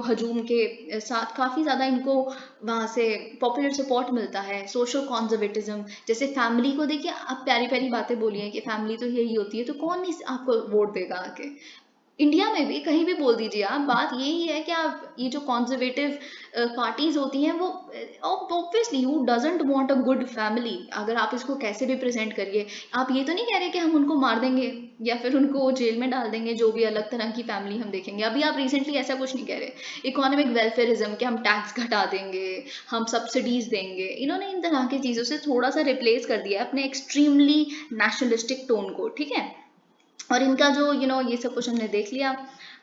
हजूम के साथ, काफी ज्यादा इनको वहां से पॉपुलर सपोर्ट मिलता है। सोशल कॉन्जर्वेटिज्म, जैसे फैमिली को देखिए, आप प्यारी प्यारी बातें बोलिए कि फैमिली तो यही होती है, तो कौन नहीं आपको वोट देगा आके, इंडिया में भी कहीं भी बोल दीजिए आप, बात यही है कि आप ये जो कॉन्जर्वेटिव पार्टीज होती हैं वो obviously who doesn't want a good family, अगर आप इसको कैसे भी प्रेजेंट करिए, आप ये तो नहीं कह रहे कि हम उनको मार देंगे या फिर उनको जेल में डाल देंगे, जो भी अलग तरह की फैमिली हम देखेंगे। अभी आप रिसेंटली ऐसा कुछ नहीं कह रहे, इकोनॉमिक वेलफेयरिज्म के हम टैक्स घटा देंगे, हम सब्सिडीज देंगे, इन्होंने इन तरह की चीजों से थोड़ा सा रिप्लेस कर दिया अपने एक्सट्रीमली नेशनलिस्टिक टोन को, ठीक है। और इनका जो ये सब कुछ हमने देख लिया।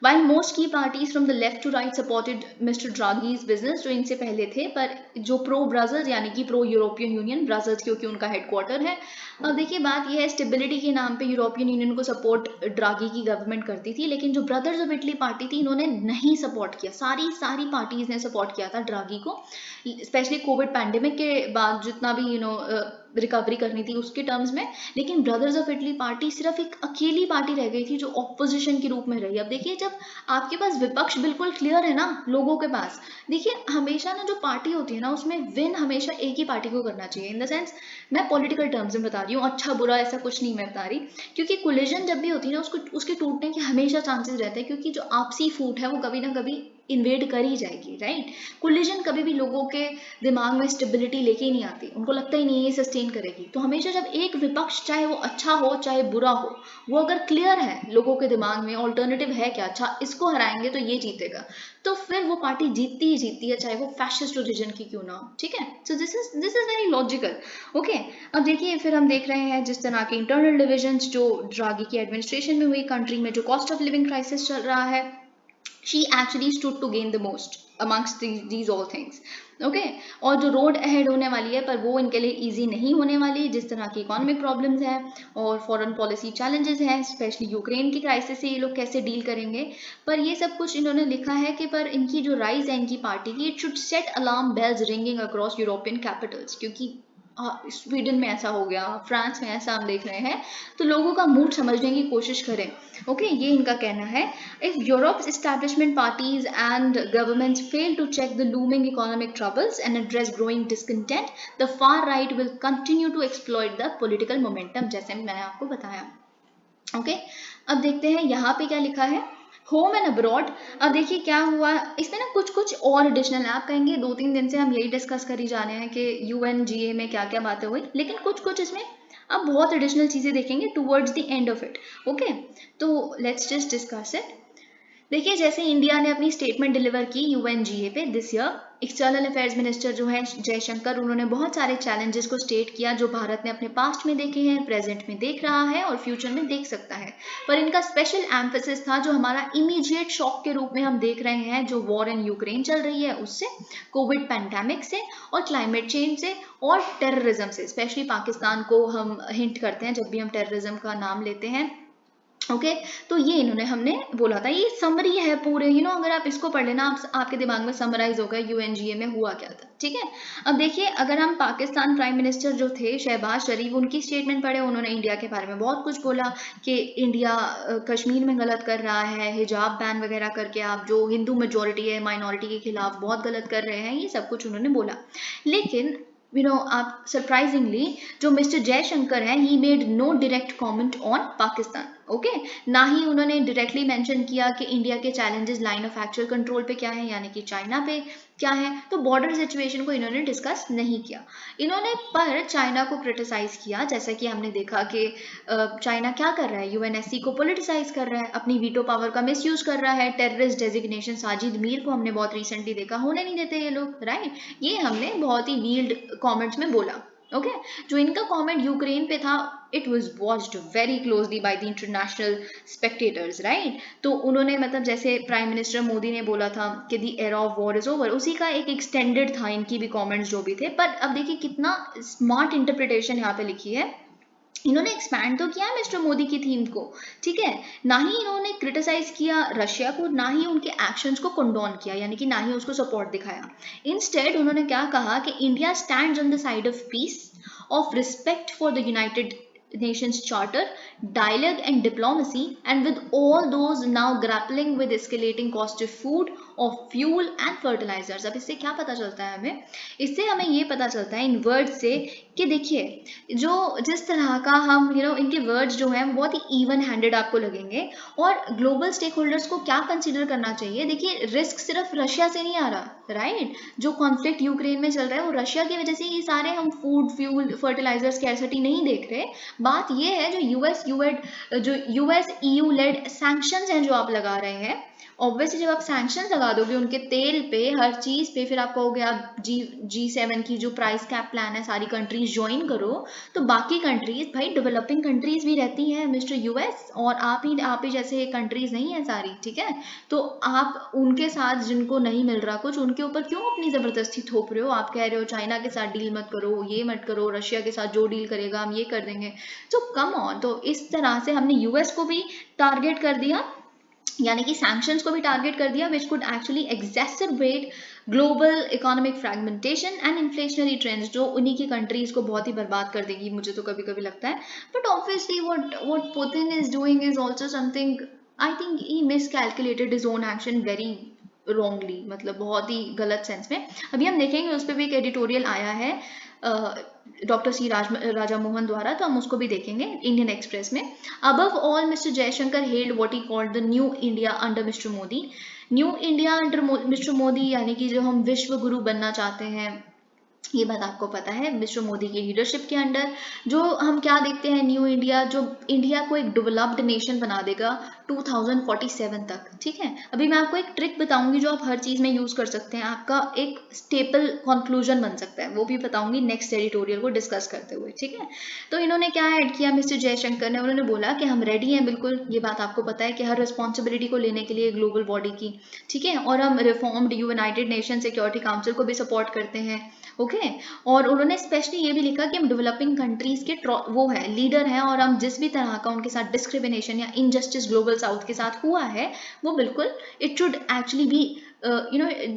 While most key parties from the left to right supported Mr. Draghi's business, जो इनसे पहले थे, पर जो प्रो ब्राजील यानी कि प्रो यूरोपियन यूनियन, ब्राजील क्योंकि उनका हेडक्वार्टर है। अब देखिए बात यह है, स्टेबिलिटी के नाम पे यूरोपियन यूनियन को सपोर्ट ड्रागी की गवर्नमेंट करती थी, लेकिन जो ब्रदर्स ऑफ इटली पार्टी थी इन्होंने नहीं सपोर्ट किया, सारी पार्टीज ने सपोर्ट किया था ड्रागी को, स्पेशली कोविड पैंडेमिक के बाद जितना भी रिकवरी करनी थी उसके टर्म्स में, लेकिन ब्रदर्स ऑफ इटली पार्टी सिर्फ एक अकेली पार्टी रह गई थी जो ऑपोजिशन के रूप में रही। अब देखिए जब आपके पास विपक्ष बिल्कुल क्लियर है ना लोगों के पास, देखिए हमेशा ना जो पार्टी होती है ना उसमें विन हमेशा एक ही पार्टी को करना चाहिए। इन द सेंस मैं पॉलिटिकल टर्म्स में बता रही हूँ, अच्छा बुरा ऐसा कुछ नहीं मैं बता रही, क्योंकि कोलिजन जब भी होती है ना उसको उसके टूटने के हमेशा चांसेस रहते हैं, क्योंकि जो आपसी फूट है वो कभी ना कभी इन्वेड कर ही जाएगी, राइट। कोलिजन कभी भी लोगों के दिमाग में स्टेबिलिटी लेके ही नहीं आती, उनको लगता ही नहीं ये सस्टेन करेगी। तो हमेशा जब एक विपक्ष चाहे वो अच्छा हो चाहे बुरा हो, वो अगर क्लियर है लोगों के दिमाग में ऑल्टरनेटिव है क्या, अच्छा इसको हराएंगे तो ये जीतेगा, तो फिर वो पार्टी जीतती ही जीतती है, चाहे वो फैशिस्ट ओरिजिन की क्यों ना हो, ठीक है। So this is very logical. Okay, अब देखिए फिर हम देख रहे हैं जिस तरह के इंटरनल डिविजन्स जो ड्रागी की एडमिनिस्ट्रेशन में हुई, कंट्री में जो कॉस्ट ऑफ लिविंग क्राइसिस चल रहा है, she actually stood to gain the most amongst these all things. Okay, और जो रोड अहेड होने वाली है पर वो इनके लिए इजी नहीं होने वाली, जिस तरह की इकोनॉमिक प्रॉब्लम्स हैं और फॉरेन पॉलिसी चैलेंजेस हैं, स्पेशली यूक्रेन की क्राइसिस से ये लोग कैसे डील करेंगे। पर ये सब कुछ इन्होंने लिखा है कि पर इनकी जो राइज है इनकी पार्टी की, it should set alarm bells ringing across European capitals, क्योंकि स्वीडन में ऐसा हो गया, फ्रांस में ऐसा हम देख रहे हैं, तो लोगों का मूड समझने की कोशिश करें। ओके, ये इनका कहना है। If Europe's establishment parties and governments fail to check the looming economic troubles and address growing discontent, the far right will continue to exploit the political momentum, जैसे मैंने आपको बताया। ओके, अब देखते हैं यहाँ पे क्या लिखा है, होम एंड अब्रॉड। अब देखिए क्या हुआ इसमें ना, कुछ कुछ और एडिशनल, आप कहेंगे 2-3 दिन से हम यही डिस्कस कर ही जाने हैं कि यूएनजीए में क्या क्या बातें हुई, लेकिन कुछ कुछ इसमें अब बहुत एडिशनल चीजें देखेंगे towards the end of it. Okay, तो लेट्स जस्ट डिस्कस इट। देखिए जैसे इंडिया ने अपनी स्टेटमेंट डिलीवर की यूएनजीए पे this year, external affairs minister जो है जयशंकर, उन्होंने बहुत सारे चैलेंजेस को स्टेट किया जो भारत ने अपने पास्ट में देखे हैं, प्रेजेंट में देख रहा है और फ्यूचर में देख सकता है। पर इनका स्पेशल एम्फेसिस था जो हमारा इमीडिएट शॉक के रूप में हम देख रहे हैं, जो वॉर इन यूक्रेन चल रही है उससे, कोविड पैंडेमिक से और क्लाइमेट चेंज से और टेररिज्म से। स्पेशली पाकिस्तान को हम हिंट करते हैं जब भी हम टेररिज्म का नाम लेते हैं। ओके, तो ये इन्होंने हमने बोला था, ये समरी है पूरे, अगर आप इसको पढ़ लेना आपके दिमाग में समराइज होगा यूएनजीए में हुआ क्या था, ठीक है। अब देखिए अगर हम पाकिस्तान प्राइम मिनिस्टर जो थे शहबाज शरीफ, उनकी स्टेटमेंट पढ़े, उन्होंने इंडिया के बारे में बहुत कुछ बोला कि इंडिया कश्मीर में गलत कर रहा है, हिजाब बैन वगैरह करके आप जो हिंदू मेजोरिटी है माइनॉरिटी के खिलाफ बहुत गलत कर रहे हैं, ये सब कुछ उन्होंने बोला। लेकिन आप सरप्राइजिंगली जो मिस्टर जयशंकर हैं, he made no direct comment on Pakistan. Okay, ना ही उन्होंने डायरेक्टली मेंशन किया कि इंडिया के challenges line of actual control पे क्या है, यानी कि चाइना पे क्या है, तो बॉर्डर सिचुएशन को इन्होंने डिस्कस नहीं किया। इन्होंने पर चाइना को क्रिटिसाइज किया, जैसा कि हमने देखा कि चाइना क्या कर रहा है, यूएनएससी को पॉलिटिसाइज कर रहा है, अपनी वीटो पावर का मिसयूज कर रहा है, टेररिस्ट डेजिग्नेशन साजिद मीर को हमने बहुत रिसेंटली देखा, होने नहीं देते ये लोग, राइट। ये हमने बहुत ही वील्ड कमेंट्स में बोला। ओके, जो इनका कमेंट यूक्रेन पे था, it was watched very closely by the international spectators, right. तो उन्होंने मतलब जैसे प्राइम मिनिस्टर मोदी ने बोला था कि the era of war is over, उसी का एक एक्सटेंडेड था इनकी भी कमेंट्स जो भी थे। पर अब देखिए कितना स्मार्ट इंटरप्रिटेशन यहाँ पे लिखी है, इन्होंने एक्सपैंड तो किया मिस्टर मोदी की थीम को, ठीक है, ना ही इन्होंने क्रिटिसाइज किया रशिया को, ना ही उनके एक्शंस को कंडोन किया, यानी कि ना ही उसको सपोर्ट दिखाया। इंस्टेड उन्होंने क्या कहा कि India stands on the side of peace, of respect for the United Nations Charter, dialogue and diplomacy, and with all those now grappling with escalating cost of food, of fuel and fertilizers। अब इससे क्या पता चलता है हमें, इससे हमें ये पता चलता है इन वर्ड्स से कि देखिए जो जिस तरह का हम इनके वर्ड्स जो हैं बहुत ही इवन हैंडेड आपको लगेंगे। और ग्लोबल स्टेक होल्डर्स को क्या कंसीडर करना चाहिए, देखिए रिस्क सिर्फ रशिया से नहीं आ रहा, राइट। जो कॉन्फ्लिक्ट यूक्रेन में चल रहा है वो रशिया की वजह से, ये सारे हम फूड फ्यूल फर्टिलाइजर स्कैरसिटी नहीं देख रहे। बात ये है जो यूएस ईयू लेड सैंक्शंस हैं जो आप लगा रहे हैं, ऑब्वियसली जब आप सैंक्शन लगा दोगे उनके तेल पे हर चीज पे, फिर आप कहोगे आप G7 की जो प्राइस कैप प्लान है सारी कंट्रीज ज्वाइन करो, तो बाकी कंट्रीज, भाई डेवलपिंग कंट्रीज भी रहती हैं मिस्टर यूएस, और आप ही जैसे कंट्रीज नहीं है सारी, ठीक है। तो आप उनके साथ जिनको नहीं मिल रहा कुछ, उनके ऊपर क्यों अपनी जबरदस्ती थोप रहे हो। आप कह रहे हो चाइना के साथ डील मत करो, ये मत करो, रशिया के साथ जो डील करेगा हम ये कर देंगे, तो कम ऑन। तो इस तरह से हमने यूएस को भी टारगेट कर दिया यानी कि सैंक्शंस को भी टारगेट कर दिया, which could actually exacerbate global economic fragmentation and inflationary trends, जो उन्हीं की कंट्रीज को बहुत ही बर्बाद कर देगी, मुझे तो कभी कभी लगता है. But obviously what Putin is doing is also something, I think he miscalculated his own action very wrongly, मतलब बहुत ही गलत सेंस में. अभी हम देखेंगे, उस पर भी एक एडिटोरियल आया है डॉक्टर सी राजा मोहन द्वारा, तो हम उसको भी देखेंगे इंडियन एक्सप्रेस में. Above all mister Jaishankar held what he called the new India under mister Modi. New India under mister Modi यानी कि जो हम विश्व गुरु बनना चाहते हैं, ये बात आपको पता है, मिस्टर मोदी की लीडरशिप के अंडर जो हम क्या देखते हैं, न्यू इंडिया जो इंडिया को एक डेवलप्ड नेशन बना देगा 2047 तक. ठीक है, अभी मैं आपको एक ट्रिक बताऊंगी जो आप हर चीज में यूज कर सकते हैं, आपका एक स्टेपल कंक्लूजन बन सकता है, वो भी बताऊंगी नेक्स्ट एडिटोरियल को डिस्कस करते हुए. ठीक है, तो इन्होंने क्या ऐड किया मिस्टर जयशंकर ने, उन्होंने बोला कि हम रेडी हैं बिल्कुल, ये बात आपको पता है कि हर रिस्पॉन्सिबिलिटी को लेने के लिए ग्लोबल बॉडी की. ठीक है, और हम reformed United nation security council को भी सपोर्ट करते हैं. ओके, और उन्होंने स्पेशली ये भी लिखा कि हम डेवलपिंग कंट्रीज के वो है लीडर हैं, और हम जिस भी तरह का उनके साथ डिस्क्रिमिनेशन या इनजस्टिस ग्लोबल साउथ के साथ हुआ है, वो बिल्कुल it should actually be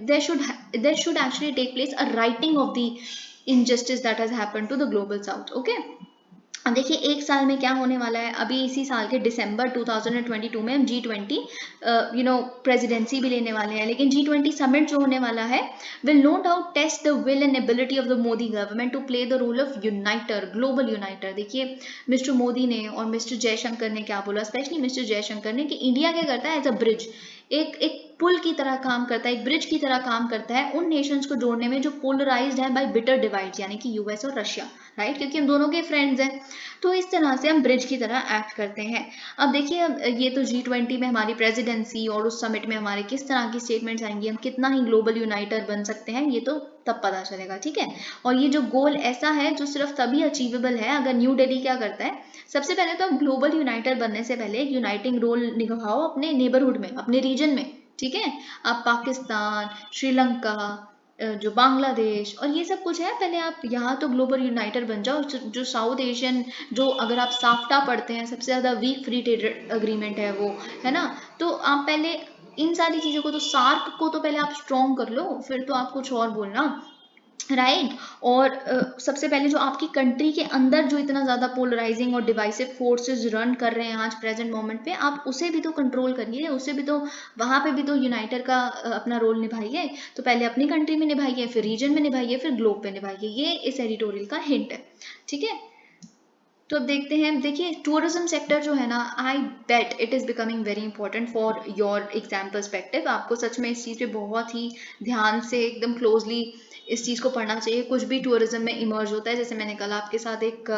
there should actually take place a righting of the injustice that has happened to the global south. Okay, अब देखिए एक साल में क्या होने वाला है, अभी इसी साल के दिसंबर 2022 में हम G20 प्रेसिडेंसी भी लेने वाले हैं, लेकिन G20 समिट जो होने वाला है will no doubt test the will and ability of the Modi government to play the role of uniter, global uniter. देखिए मिस्टर मोदी ने और मिस्टर जयशंकर ने क्या बोला, स्पेशली मिस्टर जयशंकर ने, कि इंडिया क्या करता है एज अ ब्रिज, एक पुल की तरह काम करता है, एक ब्रिज की तरह काम करता है उन नेशंस को जोड़ने में जो पोलराइज्ड है बाय बिटर डिवाइड्स, यानी कि यूएस और रशिया, राइट, क्योंकि हम दोनों के फ्रेंड्स हैं, तो इस तरह से हम ब्रिज की तरह एक्ट करते हैं. अब देखिए ये तो G20 में हमारी प्रेसिडेंसी और उस समिट में हमारे किस तरह की स्टेटमेंट्स आएंगी, हम कितना ही ग्लोबल यूनाइटर बन सकते हैं, ये तो तब पता चलेगा. ठीक है, और ये जो गोल ऐसा है जो सिर्फ तभी अचीवेबल है अगर न्यू दिल्ली क्या करता है, सबसे पहले तो आप ग्लोबल यूनाइटर बनने से पहले एक यूनाइटिंग रोल निभाओ अपने नेबरहुड में, अपने रीजन में. ठीक है, आप पाकिस्तान, श्रीलंका, जो बांग्लादेश और ये सब कुछ है, पहले आप यहाँ तो ग्लोबल यूनाइटर बन जाओ. जो साउथ एशियन, जो अगर आप साफ्टा पढ़ते हैं, सबसे ज़्यादा वीक फ्री ट्रेड अग्रीमेंट है वो, है ना, तो आप पहले इन सारी चीज़ों को, तो सार्क को तो पहले आप स्ट्रॉन्ग कर लो, फिर तो आप कुछ और बोलना, राइट. और सबसे पहले जो आपकी कंट्री के अंदर जो इतना ज़्यादा पोलराइजिंग और डिवाइसिव फोर्सेस रन कर रहे हैं आज प्रेजेंट मोमेंट पे, आप उसे भी तो कंट्रोल करिए, उसे भी तो, वहाँ पे भी तो यूनाइटर का अपना रोल निभाइए. तो पहले अपनी कंट्री में निभाइए, फिर रीजन में निभाइए, फिर ग्लोब पे निभाइए. ये इस एडिटोरियल का हिंट है. ठीक है, तो अब देखते हैं. देखिए टूरिज्म सेक्टर जो है ना, I bet it is becoming very important for your exam perspective. आपको सच में इस चीज़ पे बहुत ही ध्यान से एकदम क्लोजली इस चीज़ को पढ़ना चाहिए. कुछ भी टूरिज्म में इमर्ज होता है, जैसे मैंने कल आपके साथ एक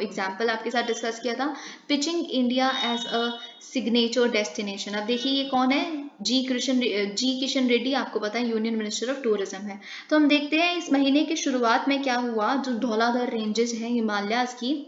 एग्जाम्पल आपके साथ डिस्कस किया था, pitching India as a signature destination. अब देखिए ये कौन है, जी किशन रेड्डी, आपको पता है यूनियन मिनिस्टर ऑफ टूरिज्म है. तो हम देखते हैं इस महीने की शुरुआत में क्या हुआ. जो धौलाधर रेंजेस हैं हिमालयाज की,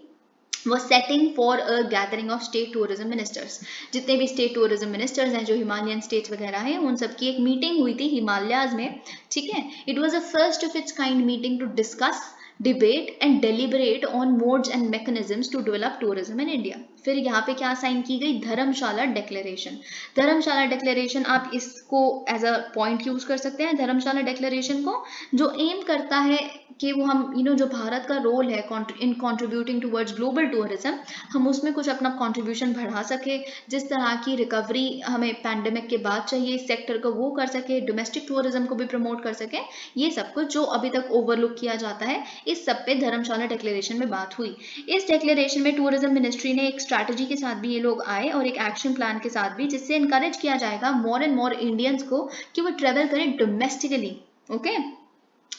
वो setting for a gathering of state tourism ministers. जितने भी स्टेट टूरिज्म मिनिस्टर्स हैं जो हिमालयन स्टेट्स वगैरह हैं, उन सबकी एक मीटिंग हुई थी हिमालयाज में. ठीक है, it was a first of its kind meeting to discuss, debate and deliberate on modes and mechanisms to develop tourism in India. फिर यहाँ पे क्या साइन की गई, धर्मशाला डिक्लेरेशन. धर्मशाला डिक्लेरेशन आप इसको एज अ पॉइंट यूज कर सकते हैं, धर्मशाला डिक्लेरेशन को, जो एम करता है कि वो हम जो भारत का रोल है इन कंट्रीब्यूटिंग टुवर्ड्स ग्लोबल टूरिज्म, हम उसमें कुछ अपना कंट्रीब्यूशन बढ़ा सके. जिस तरह की रिकवरी हमें पैंडेमिक के बाद चाहिए इस सेक्टर को, वो कर सके, डोमेस्टिक टूरिज्म को भी प्रमोट कर सके. ये सब कुछ जो अभी तक ओवरलुक किया जाता है, इस सब पे धर्मशाला डिक्लेरेशन में बात हुई. इस डिक्लेरेशन में टूरिज्म मिनिस्ट्री ने एक स्ट्रैटेजी के साथ भी ये लोग आए और एक एक्शन प्लान के साथ भी, जिससे इनकरेज किया जाएगा मोर एंड मोर इंडियंस को कि वो ट्रेवल करें डोमेस्टिकली. ओके,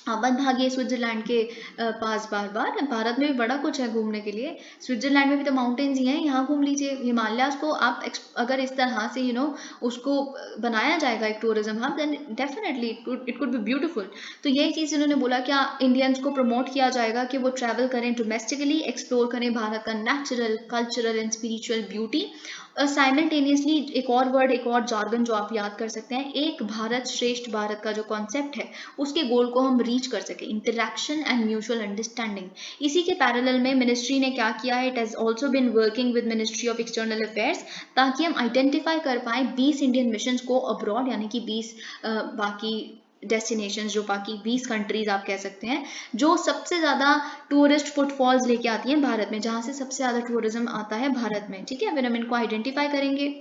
मत भागिए स्विट्जरलैंड के पास बार बार, भारत में भी बड़ा कुछ है घूमने के लिए. स्विट्जरलैंड में भी तो माउंटेन्स ही हैं, यहाँ घूम लीजिए. हिमालयाज को आप अगर इस तरह से उसको बनाया जाएगा एक tourism hub, then definitely it could be beautiful. तो यही चीज़ इन्होंने बोला, क्या इंडियंस को प्रमोट किया जाएगा कि वो ट्रैवल करें डोमेस्टिकली, एक्सप्लोर करें भारत का natural, cultural and spiritual beauty. Simultaneously एक और वर्ड, एक और जार्गन जो आप याद कर सकते हैं, एक भारत श्रेष्ठ भारत का जो कॉन्सेप्ट है उसके गोल को हम रीच कर सके, इंटरैक्शन एंड म्यूचुअल अंडरस्टैंडिंग। इसी के पैरेलल में मिनिस्ट्री ने क्या किया है, it has also been working with ministry of external affairs, ताकि हम आइडेंटिफाई कर पाए 20 इंडियन मिशन को अब्रॉड, यानी कि 20 बाकी डेस्टिनेशंस, जो बाकी 20 कंट्रीज आप कह सकते हैं, जो सबसे ज़्यादा टूरिस्ट फुटफॉल्स लेके आती हैं भारत में, जहाँ से सबसे ज़्यादा टूरिज्म आता है भारत में। ठीक है, फिर हम इनको आइडेंटिफाई करेंगे,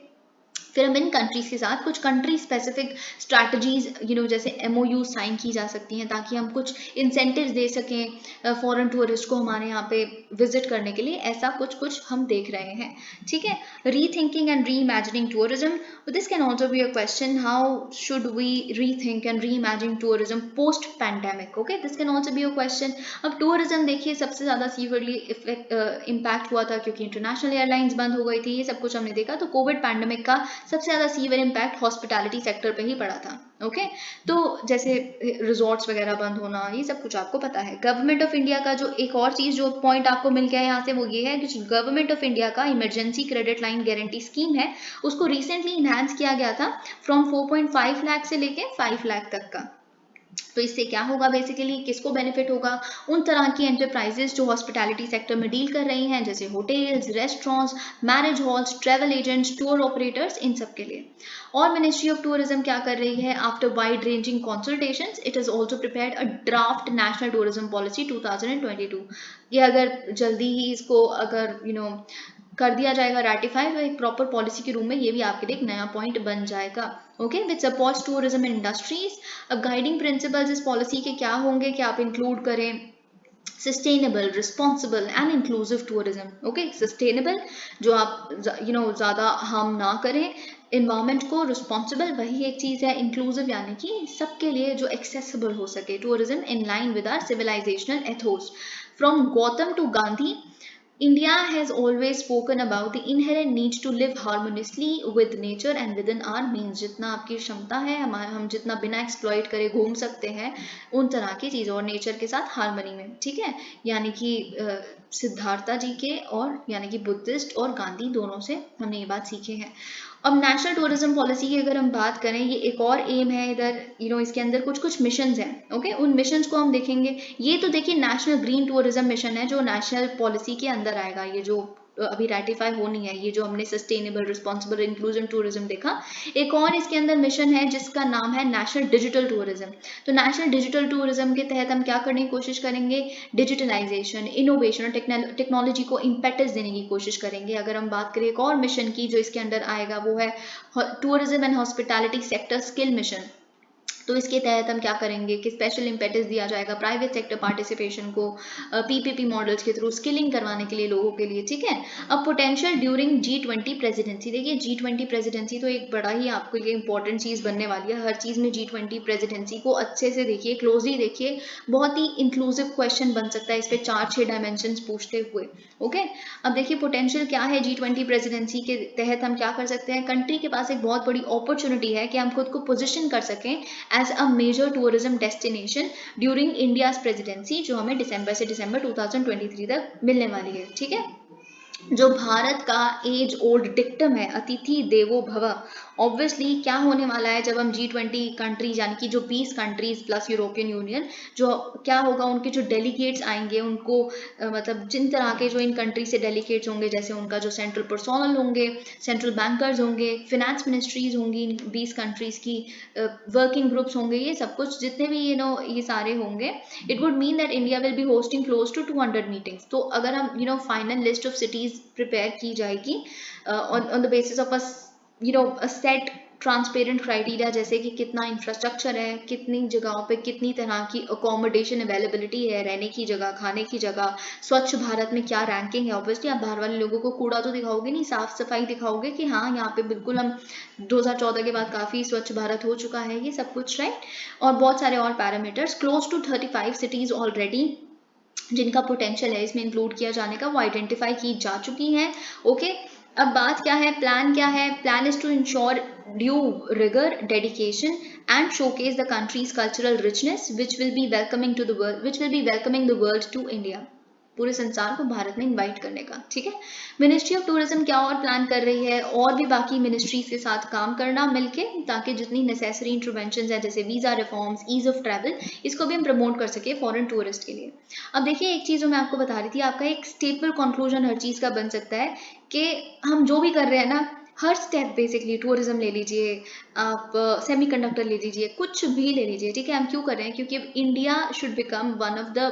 फिर हम इन कंट्रीज के साथ कुछ कंट्री स्पेसिफिक स्ट्रैटेजीज जैसे MOU साइन की जा सकती हैं, ताकि हम कुछ इंसेंटिव्स दे सकें फॉरेन टूरिस्ट को हमारे यहाँ पे विजिट करने के लिए। ऐसा कुछ कुछ हम देख रहे हैं। ठीक है, rethinking and reimagining tourism, this can also be a question, how should we rethink and reimagine tourism post pandemic. Okay, this can also be a question. अब टूरिज्म देखिए सबसे ज़्यादा सीवियरली इम्पैक्ट हुआ था, क्योंकि international airlines बंद हो गई थी, ये सब कुछ हमने देखा। तो कोविड पैंडेमिक का सबसे ज़्यादा सीवियर इम्पैक्ट हॉस्पिटैलिटी सेक्टर पे ही पड़ा था। ओके, तो जैसे रिजॉर्ट्स वगैरह बंद होना, ये सब कुछ आपको पता है। गवर्नमेंट ऑफ इंडिया का जो एक और चीज़ जो पॉइंट आपको मिल गया है यहाँ से, वो ये है कि गवर्नमेंट ऑफ इंडिया का emergency credit line guarantee scheme है, उसको रिसेंटली इन्हांस किया गया था फ्रॉम 4.5 लाख से लेके 5 लाख तक का। तो इससे क्या होगा, बेसिकली किसको बेनिफिट होगा, उन तरह की एंटरप्राइजेस जो हॉस्पिटैलिटी सेक्टर में डील कर रही हैं, जैसे hotels, restaurants, marriage halls, travel agents, tour operators, इन सब के लिए। और मिनिस्ट्री ऑफ टूरिज्म क्या कर रही है, after wide ranging consultations it has also prepared a draft national tourism policy 2022। ये अगर जल्दी ही इसको अगर कर दिया जाएगा रैटिफाई, तो एक प्रॉपर पॉलिसी के रूप में ये भी आपके लिए एक नया पॉइंट बन जाएगा। Okay, which supports tourism industries. अब गाइडिंग प्रिंसिपल्स इस पॉलिसी के क्या होंगे कि आप इंक्लूड करें sustainable, responsible and inclusive tourism. Okay, sustainable जो आप ज़्यादा हार्म ना करें इन्वायरमेंट को, रिस्पॉन्सिबल वही एक चीज़ है, इंक्लूसिव यानी कि सबके लिए जो एक्सेसिबल हो सके, tourism in line with our civilisational ethos. From Gautam to Gandhi, India has always spoken about the inherent need to live harmoniously with nature and within our means। जितना आपकी क्षमता है, हम जितना बिना एक्सप्लॉइट करे घूम सकते हैं, उन तरह की चीज़, और नेचर के साथ हार्मनी में। ठीक है, यानी कि सिद्धार्था जी के और यानी कि बुद्धिस्ट और गांधी दोनों से हमने ये बात सीखे हैं। अब नेशनल टूरिज्म पॉलिसी की अगर हम बात करें, ये एक और एम है इधर, इसके अंदर कुछ कुछ मिशंस हैं। ओके, उन मिशंस को हम देखेंगे। ये तो देखिए नेशनल ग्रीन टूरिज्म मिशन है, जो नेशनल पॉलिसी के अंदर आएगा, ये जो अभी रेटिफाई होनी है, ये जो हमने सस्टेनेबल, रिस्पॉन्सिबल, इंक्लूसिव टूरिज्म देखा। एक और इसके अंदर मिशन है जिसका नाम है नेशनल डिजिटल टूरिज्म। तो नेशनल डिजिटल टूरिज्म के तहत हम क्या करने की कोशिश करेंगे, डिजिटलाइजेशन, इनोवेशन और टेक्नोलॉजी को इम्पेटस देने की कोशिश करेंगे। अगर हम बात करें एक और मिशन की जो इसके अंदर आएगा, वो है tourism and hospitality sector skill mission. तो इसके तहत हम क्या करेंगे कि स्पेशल इम्पेटस दिया जाएगा प्राइवेट सेक्टर पार्टिसिपेशन को, PPP मॉडल्स के थ्रू स्किलिंग करवाने के लिए लोगों के लिए। ठीक है, अब पोटेंशियल ड्यूरिंग G20 प्रेसिडेंसी। देखिए G20 प्रेसिडेंसी तो एक बड़ा ही आपके लिए इंपॉर्टेंट चीज़ बनने वाली है। हर चीज़ में G20 प्रेसिडेंसी को अच्छे से देखिए, क्लोजली देखिए, बहुत ही इंक्लूसिव क्वेश्चन बन सकता है इस पर 4-6 डायमेंशन पूछते हुए। ओके, अब देखिए पोटेंशियल क्या है G20 प्रेसिडेंसी के तहत हम क्या कर सकते हैं, कंट्री के पास एक बहुत बड़ी अपॉर्चुनिटी है कि हम खुद को पोजिशन कर सकें as a major tourism destination during India's presidency, जो हमें दिसंबर से दिसंबर 2023 तक मिलने वाली है। ठीक है, जो भारत का एज ओल्ड डिक्टम है, अतिथि देवो भव, ऑब्वियसली क्या होने वाला है जब हम G20 कंट्रीज यानी कि जो 20 कंट्रीज प्लस यूरोपियन यूनियन, जो क्या होगा, उनके जो डेलीगेट्स आएंगे उनको मतलब जिन तरह के जो इन कंट्री से डेलीगेट्स होंगे, जैसे उनका जो सेंट्रल पर्सोनल होंगे, सेंट्रल बैंकर्स होंगे, फिनेंस मिनिस्ट्रीज होंगी इन 20 कंट्रीज की, वर्किंग ग्रुप्स होंगे, ये सब कुछ जितने भी ये सारे होंगे, it would mean that India will be hosting close to 200 meetings. तो अगर हम final list of cities prepare की जाएगी on the basis of a set transparent criteria, जैसे कि कितना इंफ्रास्ट्रक्चर है, कितनी जगहों पे कितनी तरह की अकोमोडेशन अवेलेबिलिटी है, रहने की जगह, खाने की जगह, स्वच्छ भारत में क्या रैंकिंग है। ऑब्वियसली आप बाहर वाले लोगों को कूड़ा तो दिखाओगे नहीं, साफ सफाई दिखाओगे कि हाँ यहाँ पे बिल्कुल हम 2014 के बाद काफ़ी स्वच्छ भारत हो चुका है, ये सब कुछ, राइट। और बहुत सारे और parameters, close to 35 cities already जिनका पोटेंशियल है इसमें इंक्लूड किया जाने का, वो आइडेंटिफाई की जा चुकी हैं। ओके, अब बात क्या है, प्लान क्या है, plan is to ensure due rigour, dedication and showcase the country's cultural richness which will be welcoming the world to India। पूरे संसार को भारत में इनवाइट करने का। ठीक है, मिनिस्ट्री ऑफ टूरिज्म क्या और प्लान कर रही है, और भी बाकी मिनिस्ट्रीज के साथ काम करना मिलके, ताकि जितनी नेसेसरी इंटरवेंशन है जैसे visa reforms, ease of travel, इसको भी हम प्रमोट कर सके फॉरेन टूरिस्ट के लिए। अब देखिए एक चीज जो मैं आपको बता रही थी, आपका एक स्टेपल कंक्लूजन हर चीज का बन सकता है कि हम जो भी कर रहे हैं ना, हर स्टेप बेसिकली, टूरिज्म ले लीजिए आप, सेमीकंडक्टर ले लीजिए, कुछ भी ले लीजिए, ठीक है, हम क्यों कर रहे हैं, क्योंकि India should become one of the,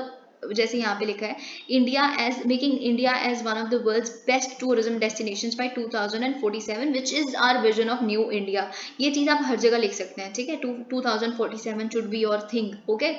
जैसे यहाँ पे लिखा है, India as making India as one of the world's best tourism destinations by 2047 which is our vision of new India. ये चीज आप हर जगह लिख सकते हैं, ठीक है, 2047 should be your thing. Okay,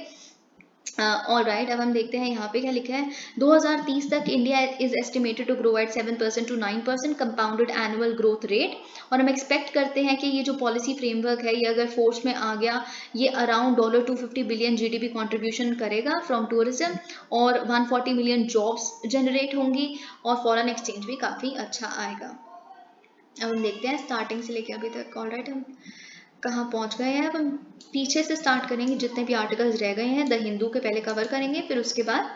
all right, अब हम देखते हैं यहाँ पे क्या लिखा है। 2030 तक India is estimated to grow at 7% to 9% compounded annual growth rate, और हम एक्सपेक्ट करते हैं कि ये जो पॉलिसी फ्रेमवर्क है ये अगर फोर्स में आ गया, ये अराउंड $250 बिलियन GDP कंट्रीब्यूशन करेगा फ्रॉम टूरिज्म, और 140 मिलियन जॉब्स जनरेट होंगी, और फॉरेन एक्सचेंज भी काफ़ी अच्छा आएगा। अब हम देखते हैं स्टार्टिंग से लेके अभी तक। ऑल राइट, हम कहाँ पहुँच गए हैं। अब हम पीछे से स्टार्ट करेंगे, जितने भी आर्टिकल्स रह गए हैं द हिंदू के पहले कवर करेंगे, फिर उसके बाद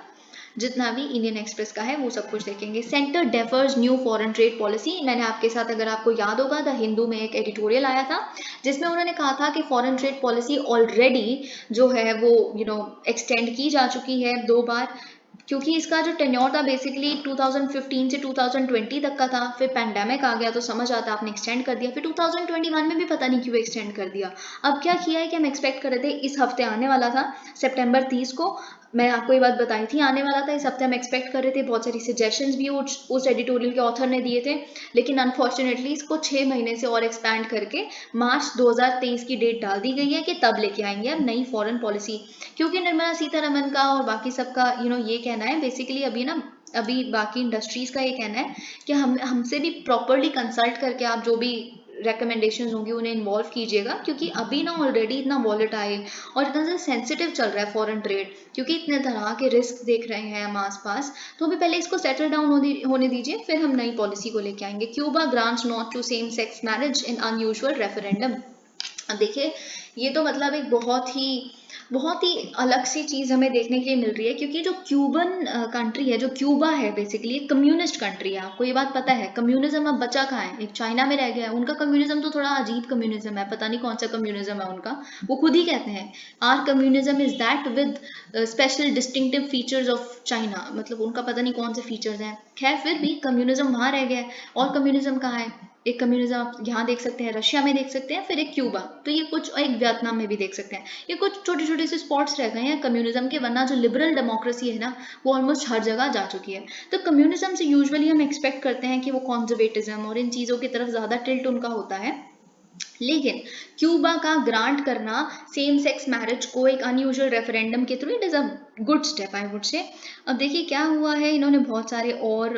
जितना भी इंडियन एक्सप्रेस का है वो सब कुछ देखेंगे। Centre defers new foreign trade policy, मैंने आपके साथ, अगर आपको याद होगा, द हिंदू में एक एडिटोरियल आया था जिसमें उन्होंने कहा था कि फॉरेन ट्रेड पॉलिसी ऑलरेडी जो है वो एक्सटेंड की जा चुकी है 2 बार, क्योंकि इसका जो टेन्योर था बेसिकली 2015 से 2020 तक का था, फिर पैंडेमिक आ गया तो समझ आता आपने एक्सटेंड कर दिया, फिर 2021 में भी पता नहीं क्यों एक्सटेंड कर दिया। अब क्या किया है कि हम एक्सपेक्ट कर रहे थे इस हफ्ते आने वाला था, सितंबर 30 को, मैं आपको ये बात बताई थी आने वाला था, इस हफ्ते हम एक्सपेक्ट कर रहे थे, बहुत सारी सजेशंस भी उस एडिटोरियल के ऑथर ने दिए थे, लेकिन अनफॉर्चुनेटली इसको 6 महीने से और एक्सपैंड करके मार्च 2023 की डेट डाल दी गई है कि तब लेके आएंगे अब नई फॉरेन पॉलिसी। क्योंकि निर्मला सीतारमन का और बाकी सबका ये कहना है बेसिकली, अभी बाकी इंडस्ट्रीज का ये कहना है कि हमसे भी प्रॉपरली कंसल्ट करके आप जो भी रिकमेंडेशंस होंगी उन्हें इन्वॉल्व कीजिएगा, क्योंकि अभी ना ऑलरेडी इतना वॉलेटाइल और इतना ज़्यादा सेंसिटिव चल रहा है फॉरेन ट्रेड, क्योंकि इतने तरह के रिस्क देख रहे हैं हम आसपास, तो अभी पहले इसको सेटल डाउन होने दीजिए, फिर हम नई पॉलिसी को लेके आएंगे। Cuba grants nod to same sex marriage in unusual referendum. अब देखिए ये तो मतलब एक बहुत ही अलग सी चीज़ हमें देखने के लिए मिल रही है, क्योंकि जो क्यूबन कंट्री है, जो क्यूबा है बेसिकली एक कम्युनिस्ट कंट्री है, आपको ये बात पता है। कम्युनिज्म अब बचा कहाँ है, एक चाइना में रह गया है। उनका कम्युनिज्म तो थोड़ा अजीब कम्युनिज्म है, पता नहीं कौन सा कम्युनिज्म है उनका, वो खुद ही कहते हैं our communism is that with special distinctive features of China, मतलब उनका पता नहीं कौन से फीचर्स हैं। खैर फिर भी कम्युनिज्म वहाँ रह गया है, और कम्युनिज्म कहाँ है, एक कम्युनिज्म आप यहाँ देख सकते हैं, रशिया में देख सकते हैं, फिर एक क्यूबा, तो ये कुछ, एक वियतनाम में भी देख सकते हैं, ये कुछ छोटे छोटे से स्पॉट्स रह गए हैं कम्युनिज्म के, वरना जो लिबरल डेमोक्रेसी है ना वो ऑलमोस्ट हर जगह जा चुकी है। तो कम्युनिज्म से यूजुअली हम एक्सपेक्ट करते हैं कि वो कॉन्जर्वेटिज्म और इन चीज़ों की तरफ ज़्यादा टिल्ट उनका होता है, लेकिन क्यूबा का ग्रांट करना सेम सेक्स मैरिज को एक अनयूजुअल रेफरेंडम के through, it is a good step I would say. अब देखिए क्या हुआ है, इन्होंने बहुत सारे और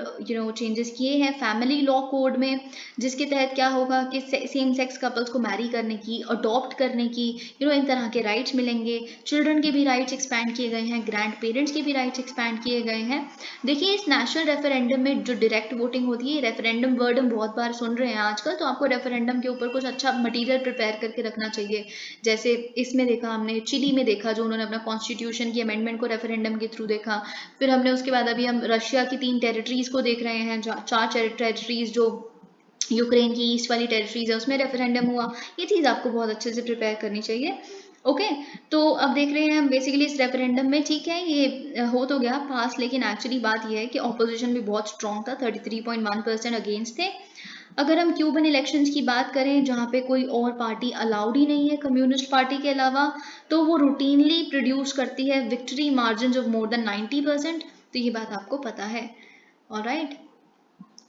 चेंजेस किए हैं फैमिली लॉ कोड में, जिसके तहत क्या होगा कि सेम सेक्स कपल्स को मैरी करने की, अडॉप्ट करने की इन तरह के राइट्स मिलेंगे। चिल्ड्रन के भी राइट्स एक्सपैंड किए गए हैं, ग्रैंड पेरेंट्स के भी राइट्स एक्सपैंड किए गए हैं। देखिए इस नेशनल रेफरेंडम में जो डायरेक्ट वोटिंग होती है, रेफरेंडम वर्ड हम बहुत बार सुन रहे हैं आजकल, तो आपको रेफरेंडम के ऊपर कुछ अच्छा मटीरियल प्रिपेयर करके रखना चाहिए। जैसे इसमें देखा हमने, चिली में देखा, जो उन्होंने अपना कॉन्स्टिट्यूशन की अमेंडमेंट को रेफरेंडम के थ्रू देखा। फिर हमने उसके बाद अभी हम रशिया की 3 टेरिटरीज को देख रहे हैं, 4 टेरिटरीज जो यूक्रेन की ईस्ट वाली टेरिटरीज है उसमें रेफरेंडम हुआ। ये चीज़ आपको बहुत अच्छे से प्रिपेयर करनी चाहिए। ओके, तो अब देख रहे हैं हम बेसिकली इस रेफरेंडम में, ठीक है ये हो तो गया पास, लेकिन एक्चुअली बात यह है कि ऑपोजिशन भी बहुत स्ट्रॉन्ग था, 33.1% अगेंस्ट थे। अगर हम क्यूबन इलेक्शंस की बात करें, जहाँ पे कोई और पार्टी अलाउड ही नहीं है कम्युनिस्ट पार्टी के अलावा, तो वो रूटीनली प्रोड्यूस करती है victory margin of more than 90%, तो ये बात आपको पता है। ऑलराइट,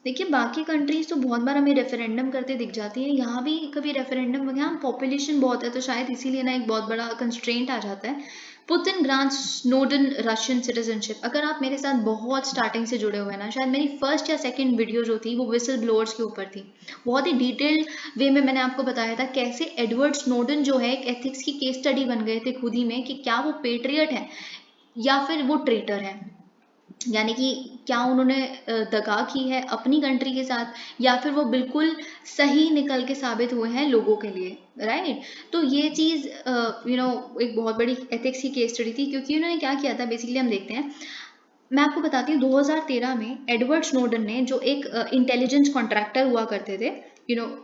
देखिए बाकी कंट्रीज तो बहुत बार हमें रेफरेंडम करते दिख जाती है, यहाँ भी कभी रेफरेंडम वगैरह, पॉपुलेशन बहुत है तो शायद इसीलिए ना एक बहुत बड़ा कंस्ट्रेंट आ जाता है। Putin grants Snowden Russian citizenship. अगर आप मेरे साथ बहुत स्टार्टिंग से जुड़े हुए हैं ना, शायद मेरी फर्स्ट या सेकंड वीडियो जो थी वो विसल ब्लोअर्स के ऊपर थी, बहुत ही डिटेल्ड वे में मैंने आपको बताया था कैसे एडवर्ड स्नोडन जो है एक एथिक्स की केस स्टडी बन गए थे खुद ही में, कि क्या वो पेट्रियट है या फिर वो ट्रेटर है, यानी कि क्या उन्होंने दगा की है अपनी कंट्री के साथ, या फिर वो बिल्कुल सही निकल के साबित हुए हैं लोगों के लिए, राइट। तो ये चीज़ एक बहुत बड़ी एथिक्स की केस स्टडी थी, क्योंकि उन्होंने क्या किया था बेसिकली, हम देखते हैं मैं आपको बताती हूँ 2013 में एडवर्ड स्नोडन ने, जो एक इंटेलिजेंस कॉन्ट्रैक्टर हुआ करते थे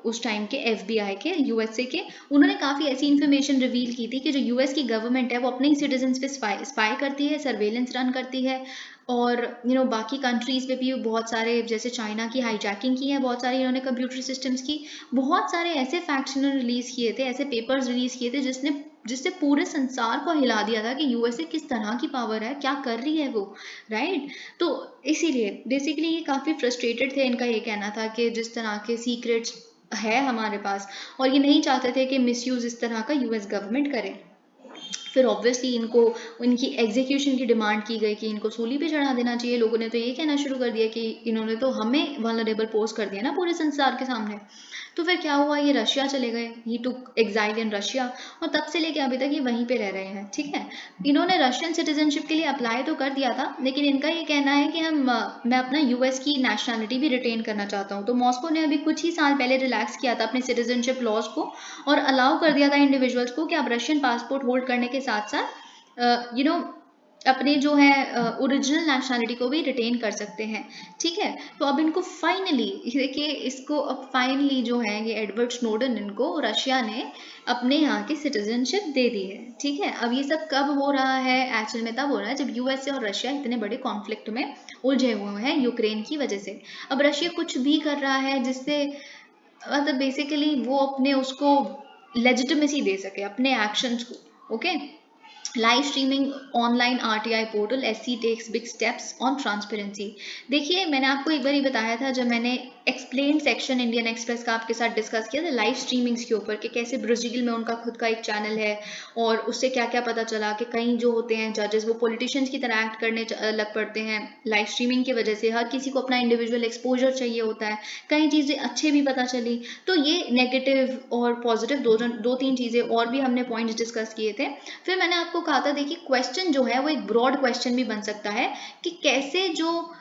उस टाइम के FBI के, यूएसए के, उन्होंने काफ़ी ऐसी इन्फॉर्मेशन रिवील की थी कि जो यूएस की गवर्नमेंट है वो अपने ही सिटीजन्स पे स्पाई करती है, सर्वेलेंस रन करती है, और बाकी कंट्रीज पे भी बहुत सारे, जैसे चाइना की हाईजैकिंग की है बहुत सारी इन्होंने कंप्यूटर सिस्टम्स की, बहुत सारे ऐसे फैक्ट्स इन्होंने रिलीज किए थे, ऐसे पेपर्स रिलीज किए थे जिससे पूरे संसार को हिला दिया था कि यूएसए किस तरह की पावर है, क्या कर रही है वो, राइट। तो इसीलिए बेसिकली ये काफ़ी फ्रस्ट्रेटेड थे, इनका ये कहना था कि जिस तरह के सीक्रेट्स है हमारे पास, और ये नहीं चाहते थे कि मिसयूज इस तरह का यूएस गवर्नमेंट करे। फिर ऑब्वियसली इनको, इनकी एग्जीक्यूशन की डिमांड की गई कि इनको सूली पे चढ़ा देना चाहिए। लोगों ने तो ये कहना शुरू कर दिया कि इन्होंने तो हमें वल्नरेबल पोस्ट कर दिया ना पूरे संसार के सामने। तो फिर क्या हुआ, ये रशिया चले गए, ही टुक एग्जाइल इन रशिया, और तब से लेके अभी तक ये वहीं पे रह रहे हैं, ठीक है। इन्होंने रशियन सिटीजनशिप के लिए अप्लाई तो कर दिया था, लेकिन इनका ये कहना है कि मैं अपना यूएस की नेशनैलिटी भी रिटेन करना चाहता हूँ। तो मॉस्को ने अभी कुछ ही साल पहले रिलैक्स किया था अपने सिटीजनशिप लॉज को, और अलाउ कर दिया था इंडिविजुअल्स को कि आप रशियन पासपोर्ट होल्ड करने के साथ साथ अपने जो है ओरिजिनल नेशनैलिटी को भी रिटेन कर सकते हैं, ठीक है। तो अब इनको फाइनली देखिए, इसको अब फाइनली जो है ये एडवर्ड स्नोडन, इनको रशिया ने अपने यहाँ की सिटीजनशिप दे दी है, ठीक है। अब ये सब कब हो रहा है, एक्चुअल में तब हो रहा है जब यूएसए और रशिया इतने बड़े कॉन्फ्लिक्ट में उलझे हुए हैं यूक्रेन की वजह से। अब रशिया कुछ भी कर रहा है जिससे मतलब बेसिकली वो अपने उसको लेजिटिमेसी दे सके अपने एक्शंस को, okay. Live streaming online RTI portal, SC takes big steps on transparency. देखिए, मैंने आपको एक बार ही बताया था जब मैंने एक्सप्लेन सेक्शन इंडियन एक्सप्रेस का आपके साथ डिस्कस किया था लाइव स्ट्रीमिंग्स के ऊपर, कि कैसे ब्राजील में उनका खुद का एक चैनल है, और उससे क्या क्या पता चला कि कई जो होते हैं जजेस वो पॉलिटिशियंस की तरह एक्ट करने लग पड़ते हैं लाइव स्ट्रीमिंग की वजह से। हर किसी को अपना इंडिविजुअल एक्सपोजर चाहिए होता है, कई चीज़ें अच्छी भी पता चली। तो ये नेगेटिव और पॉजिटिव दो तीन चीज़ें और भी हमने पॉइंट्स डिस्कस किए थे। फिर मैंने आपको कहा था, देखिए क्वेश्चन जो है वो एक ब्रॉड क्वेश्चन भी बन सकता है कि कैसे जो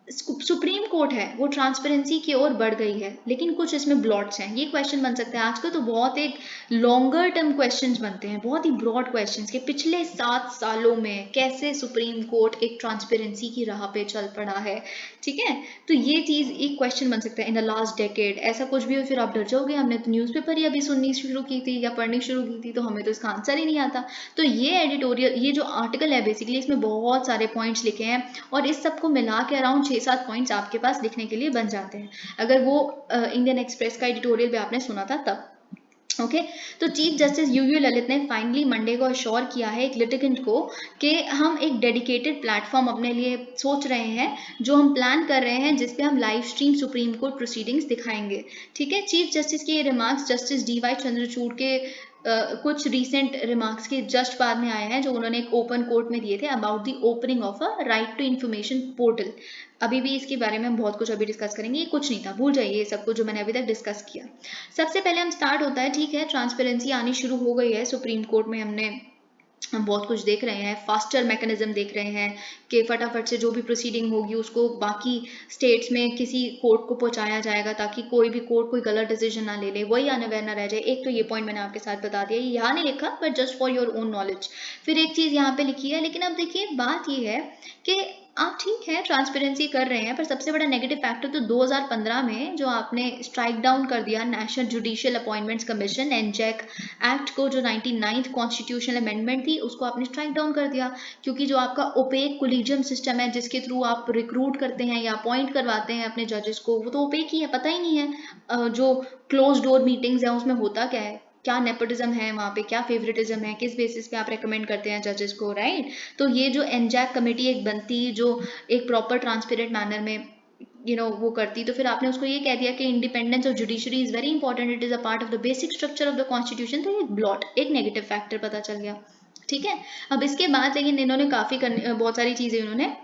सुप्रीम कोर्ट है वो ट्रांसपेरेंसी की ओर बढ़ गई है, लेकिन कुछ इसमें ब्लॉट्स हैं, ये क्वेश्चन बन सकते हैं। आजकल तो बहुत एक लॉन्गर टर्म क्वेश्चंस बनते हैं, बहुत ही ब्रॉड क्वेश्चंस के पिछले 7 सालों में कैसे सुप्रीम कोर्ट एक ट्रांसपेरेंसी की राह पे चल पड़ा है, ठीक है। तो ये चीज़ एक क्वेश्चन बन सकता है, इन द लास्ट डेकेड ऐसा कुछ भी हो फिर आप डर जाओगे, हमने तो न्यूज़पेपर ही अभी सुननी शुरू की थी या पढ़नी शुरू की थी, तो हमें तो इसका आंसर ही नहीं आता। तो ये एडिटोरियल, ये जो आर्टिकल है बेसिकली इसमें बहुत सारे पॉइंट्स लिखे हैं, और इस सबको मिला के अराउंड 6-7 पॉइंट्स आपके पास लिखने के लिए बन जाते हैं, अगर वो इंडियन एक्सप्रेस का एडिटोरियल भी आपने सुना था तब, ओके। तो चीफ जस्टिस यूयू ललित ने फाइनली मंडे को अश्योर किया है एक लिटिगेंट को कि हम एक डेडिकेटेड प्लेटफॉर्म अपने लिए सोच रहे हैं, जो हम प्लान कर रहे हैं, जिसपे हम live stream supreme court proceedings दिखाएंगे, ठीक है। चीफ जस्टिस के ये रिमार्क्स जस्टिस DY चंद्रचूड़ के कुछ रीसेंट रिमार्क्स के जस्ट बाद में आए हैं, जो उन्होंने एक ओपन कोर्ट में दिए थे about the opening of a right to information portal. अभी भी इसके बारे में हम बहुत कुछ अभी डिस्कस करेंगे, ये कुछ नहीं था, भूल जाइए ये सब कुछ जो मैंने अभी तक डिस्कस किया। सबसे पहले हम स्टार्ट होता है, ठीक है, ट्रांसपेरेंसी आनी शुरू हो गई है सुप्रीम कोर्ट में, हम बहुत कुछ देख रहे हैं, फास्टर मैकेनिज्म देख रहे हैं कि फटाफट से जो भी प्रोसीडिंग होगी उसको बाकी स्टेट्स में किसी कोर्ट को पहुंचाया जाएगा, ताकि कोई भी कोर्ट कोई गलत डिसीजन ना ले ले, वही अनअवेयर ना रह जाए। एक तो ये पॉइंट मैंने आपके साथ बता दिया, यहाँ नहीं लिखा but just for your own knowledge. फिर एक चीज़ यहाँ पे लिखी है, लेकिन अब देखिए बात ये है कि आप ठीक है ट्रांसपेरेंसी कर रहे हैं, पर सबसे बड़ा नेगेटिव फैक्टर तो 2015 में जो आपने स्ट्राइक डाउन कर दिया national judicial appointments commission NJAC act को, जो 99th कॉन्स्टिट्यूशनल अमेंडमेंट थी, उसको आपने स्ट्राइक डाउन कर दिया, क्योंकि जो आपका ओपेक कोलिजियम सिस्टम है जिसके थ्रू आप रिक्रूट करते हैं या अपॉइंट करवाते हैं अपने जजेस को, वो तो ओपेक ही है, पता ही नहीं है जो क्लोज डोर मीटिंग्स हैं उसमें होता क्या है, क्या नेपोटिज्म है वहाँ पे, क्या फेवरेटिज्म है, किस बेसिस पे आप रेकमेंड करते हैं जजेस को, राइट। तो ये जो NJAC कमेटी एक बनती, जो एक प्रॉपर ट्रांसपेरेंट मैनर में वो करती, तो फिर आपने उसको ये कह दिया कि independence of judiciary is very important, it is a part of the basic structure of the constitution. तो एक ब्लॉट, एक नेगेटिव फैक्टर पता चल गया, ठीक है। अब इसके बाद लेकिन इन्होंने बहुत सारी चीज़ें इन्होंने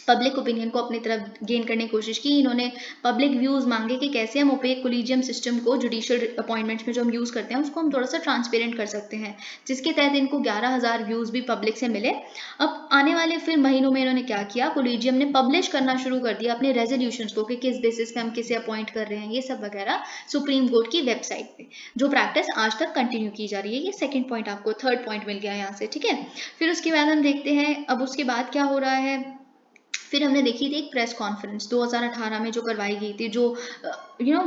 पब्लिक ओपिनियन को अपनी तरफ गेन करने की कोशिश की। इन्होंने पब्लिक व्यूज़ मांगे कि कैसे हम ओपेक कोलिजियम सिस्टम को जुडिशियल अपॉइंटमेंट्स में जो हम यूज़ करते हैं उसको हम थोड़ा सा ट्रांसपेरेंट कर सकते हैं, जिसके तहत इनको 11,000 व्यूज़ भी पब्लिक से मिले। अब आने वाले फिर महीनों में इन्होंने क्या किया, कोलिजियम ने पब्लिश करना शुरू कर दिया अपने रेजोल्यूशंस को कि किस बेसिस पे हम किसे अपॉइंट कर रहे हैं, ये सब वगैरह सुप्रीम कोर्ट की वेबसाइट पे, जो प्रैक्टिस आज तक कंटिन्यू की जा रही है। ये सेकेंड पॉइंट, आपको थर्ड पॉइंट मिल गया यहाँ से, ठीक है। फिर उसके बाद हम देखते हैं अब उसके बाद क्या हो रहा है। फिर हमने देखी थी एक प्रेस कॉन्फ्रेंस 2018 में जो करवाई गई थी, जो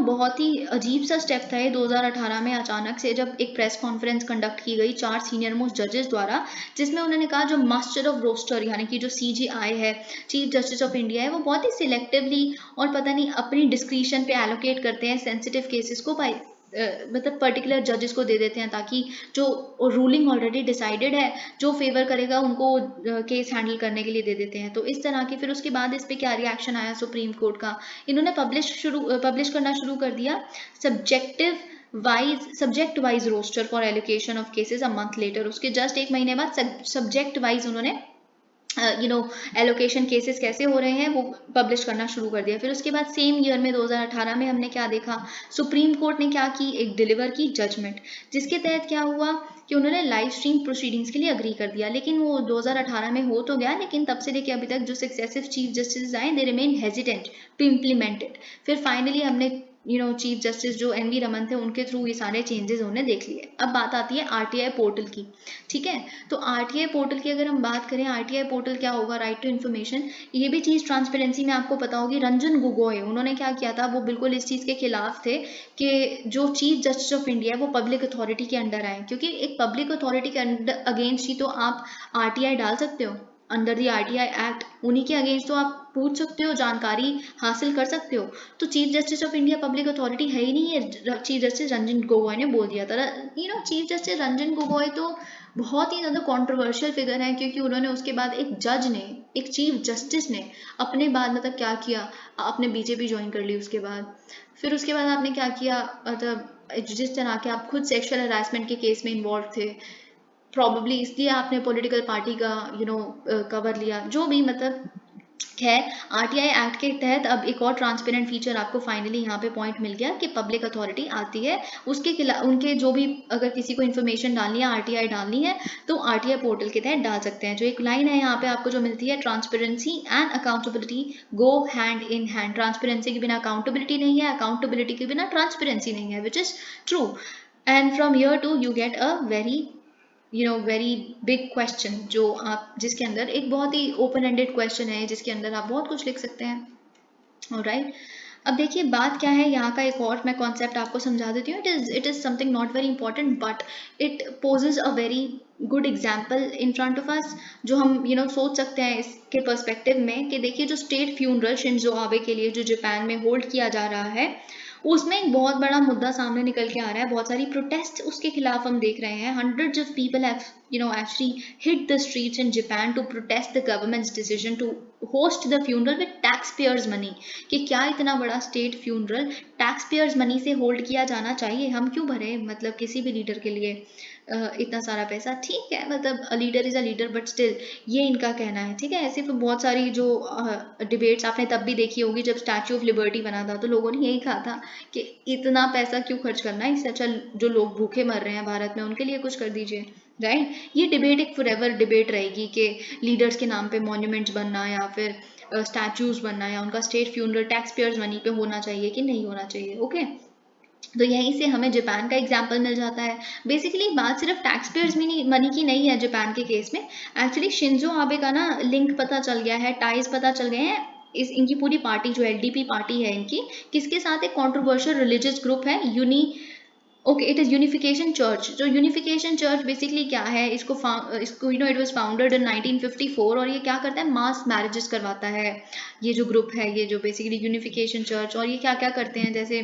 बहुत ही अजीब सा स्टेप था ये 2018 में अचानक से जब एक प्रेस कॉन्फ्रेंस कंडक्ट की गई 4 सीनियर मोस्ट जजेस द्वारा, जिसमें उन्होंने कहा जो मास्टर ऑफ रोस्टर यानी कि जो CJI है, चीफ जस्टिस ऑफ इंडिया है, वो बहुत ही सिलेक्टिवली और पता नहीं अपनी डिस्क्रिशन पे एलोकेट करते हैं सेंसिटिव केसेस को बाय मतलब पर्टिकुलर जजेस को दे देते हैं, ताकि जो रूलिंग ऑलरेडी डिसाइडेड है जो फेवर करेगा उनको केस हैंडल करने के लिए दे देते हैं। तो इस तरह की फिर उसके बाद इस पे क्या रिएक्शन आया सुप्रीम कोर्ट का, इन्होंने पब्लिश करना शुरू कर दिया subject wise roster for allocation of cases a month later. उसके जस्ट एक महीने बाद सब्जेक्ट वाइज उन्होंने एलोकेशन केसेस कैसे हो रहे हैं वो पब्लिश करना शुरू कर दिया। फिर उसके बाद सेम ईयर में 2018 में हमने क्या देखा, सुप्रीम कोर्ट ने क्या की, एक डिलीवर की जजमेंट, जिसके तहत क्या हुआ कि उन्होंने लाइव स्ट्रीम प्रोसीडिंग्स के लिए अग्री कर दिया। लेकिन वो 2018 में हो तो गया, लेकिन तब से लेके अभी तक जो सक्सेसिव चीफ जस्टिस आए they remain hesitant to implement it. फिर फाइनली हमने चीफ जस्टिस जो NV रमन थे उनके थ्रू ये सारे चेंजेस उन्होंने देख लिए। अब बात आती है RTI पोर्टल की, ठीक है। तो RTI पोर्टल की अगर हम बात करें, RTI पोर्टल क्या होगा, राइट टू इन्फॉर्मेशन, ये भी चीज़ ट्रांसपेरेंसी में आपको पता होगी। रंजन गोगोई उन्होंने क्या किया था, वो बिल्कुल इस चीज़ के खिलाफ थे कि जो चीफ जस्टिस ऑफ इंडिया है वो पब्लिक अथॉरिटी के अंडर आए, क्योंकि एक पब्लिक अथॉरिटी के अगेंस्ट ही तो आप RTI डाल सकते हो अंडर द RTI एक्ट, उन्हीं के अगेंस्ट तो आप पूछ सकते हो, जानकारी हासिल कर सकते हो। तो chief justice of India public authority है ही नहीं है, चीफ जस्टिस रंजन गोगोई ने बोल दिया था। चीफ जस्टिस रंजन गोगोई तो बहुत ही ज़्यादा कंट्रोवर्शियल फिगर है, क्योंकि उन्होंने उसके बाद एक जज ने, एक चीफ जस्टिस ने अपने बाद मतलब क्या किया, आपने BJP ज्वाइन कर ली उसके बाद, फिर उसके बाद आपने क्या किया, मतलब जिस तरह के आप खुद सेक्सुअल हरासमेंट के केस में इन्वॉल्व थे, प्रॉब्ली इसलिए आपने पॉलिटिकल पार्टी का कवर लिया, जो भी मतलब खैर RTI एक्ट के तहत अब एक और ट्रांसपेरेंट फीचर आपको फाइनली यहाँ पे पॉइंट मिल गया कि पब्लिक अथॉरिटी आती है, उसके खिलाफ उनके जो भी अगर किसी को इन्फॉर्मेशन डालनी है, RTI डालनी है, तो RTI पोर्टल के तहत डाल सकते हैं। जो एक लाइन है यहाँ पे आपको जो मिलती है, transparency and accountability go hand in hand. Transparency के बिना अकाउंटेबिलिटी नहीं है, अकाउंटेबिलिटी के बिना ट्रांसपेरेंसी नहीं है, which is true. And from here to you get a very big question, जो आप जिसके अंदर एक बहुत ही ओपन एंडेड क्वेश्चन है, जिसके अंदर आप बहुत कुछ लिख सकते हैं। ऑलराइट, अब देखिए बात क्या है यहाँ का, एक और मैं कॉन्सेप्ट आपको समझा देती हूँ। It is something not very important but it possess a very good example in front of us, जो हम सोच सकते हैं इसके पर्सपेक्टिव में कि देखिए जो स्टेट फ्यूनरल शिंजो आबे के लिए जो जापान में होल्ड किया जा रहा है, उसमें एक बहुत बड़ा मुद्दा सामने निकल के आ रहा है, बहुत सारी प्रोटेस्ट उसके खिलाफ हम देख रहे हैं। Hundreds of people have actually hit the streets in Japan to protest the government's decision to host the funeral with taxpayers money, कि क्या इतना बड़ा स्टेट फ्यूनरल टैक्सपेयर्स मनी से होल्ड किया जाना चाहिए, हम क्यों भरे मतलब किसी भी लीडर के लिए इतना सारा पैसा। ठीक है, मतलब a leader is a leader, but still ये इनका कहना है, ठीक है। ऐसे तो बहुत सारी जो डिबेट्स आपने तब भी देखी होगी जब स्टैचू ऑफ लिबर्टी बना था, तो लोगों ने यही कहा था कि इतना पैसा क्यों खर्च करना है, इससे अच्छा जो लोग भूखे मर रहे हैं भारत में उनके लिए कुछ कर दीजिए, राइट। ये डिबेट एक फॉरएवर डिबेट रहेगी कि लीडर्स के नाम पे मॉन्यूमेंट्स बनना या फिर स्टैचूज बनना या उनका state funeral tax payers money पे होना चाहिए कि नहीं होना चाहिए। ओके, तो यहीं से हमें जापान का एग्जाम्पल मिल जाता है। बेसिकली बात सिर्फ टैक्स पेयर्स मनी की नहीं है जापान के केस में, एक्चुअली शिंजो आबे का ना लिंक पता चल गया है, टाइज पता चल गए हैं। इनकी पूरी पार्टी जो LDP पार्टी है इनकी, किसके साथ, एक कॉन्ट्रोवर्शियल रिलीजियस ग्रुप है इट इज यूनिफिकेशन चर्च। जो यूनिफिकेशन चर्च बेसिकली क्या है, इसको इट वाज फाउंडेड इन 1954, और ये क्या करता है, मास मैरिजेस करवाता है ये जो ग्रुप है, ये जो बेसिकली यूनिफिकेशन चर्च। और ये क्या क्या करते हैं, जैसे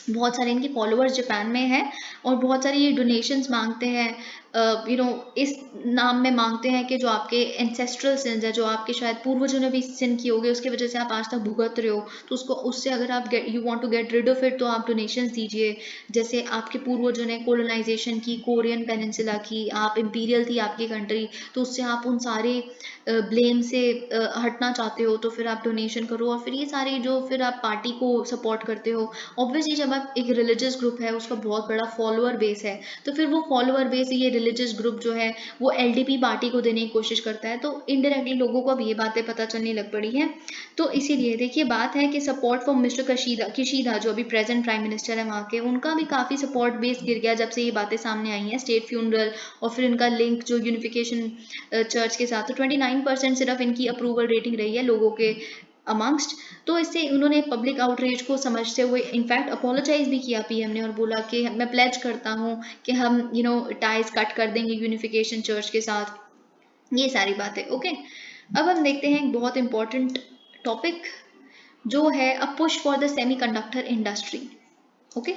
बहुत सारे इनके फॉलोअर्स जापान में हैं और बहुत सारे ये डोनेशंस मांगते हैं, इस नाम में मांगते हैं कि जो आपके एंसेस्ट्रल सिंस है, जो आपके शायद पूर्वजों ने भी सिन किए होंगे, उसकी वजह से आप आज तक भुगत रहे हो, तो उससे अगर आप you want to get rid of it, तो आप डोनेशंस दीजिए। जैसे आपके पूर्वजों ने कोलोनाइजेशन की, कोरियन पेनिनसुला की, आप इंपीरियल थी आपकी कंट्री, तो उससे आप उन सारे ब्लेम से हटना चाहते हो, तो फिर आप डोनेशन करो, और फिर ये सारे जो फिर आप पार्टी को सपोर्ट करते हो। ऑब्वियसली जब आप एक रिलीजियस ग्रुप है, उसका बहुत बड़ा फॉलोअर बेस है, तो फिर वो फॉलोअर बेस ये रिलीजियस ग्रुप जो है वो LDP पार्टी को देने की कोशिश करता है, तो इनडायरेक्टली लोगों को अब ये बातें पता चलने लग पड़ी है। तो इसीलिए देखिए बात है कि सपोर्ट फॉर मिस्टर किशीदा जो अभी प्रेजेंट प्राइम मिनिस्टर है वहाँ के, उनका भी काफ़ी सपोर्ट बेस गिर गया जब से ये बातें सामने आई हैं, स्टेट फ्यूनरल और फिर इनका लिंक जो यूनिफिकेशन चर्च के साथ। तो 29% सिर्फ इनकी अप्रूवल रेटिंग रही है लोगों के अमंगस्ट। तो इससे उन्होंने पब्लिक आउटरीच को समझते हुए इनफैक्ट अपोलोजाइज भी किया PM ने और बोला कि मैं प्लेज करता हूँ कि हम टाइज कट कर देंगे यूनिफिकेशन चर्च के साथ, ये सारी बातें। ओके, अब हम देखते हैं एक बहुत इंपॉर्टेंट टॉपिक जो है a push for the semiconductor industry. Okay,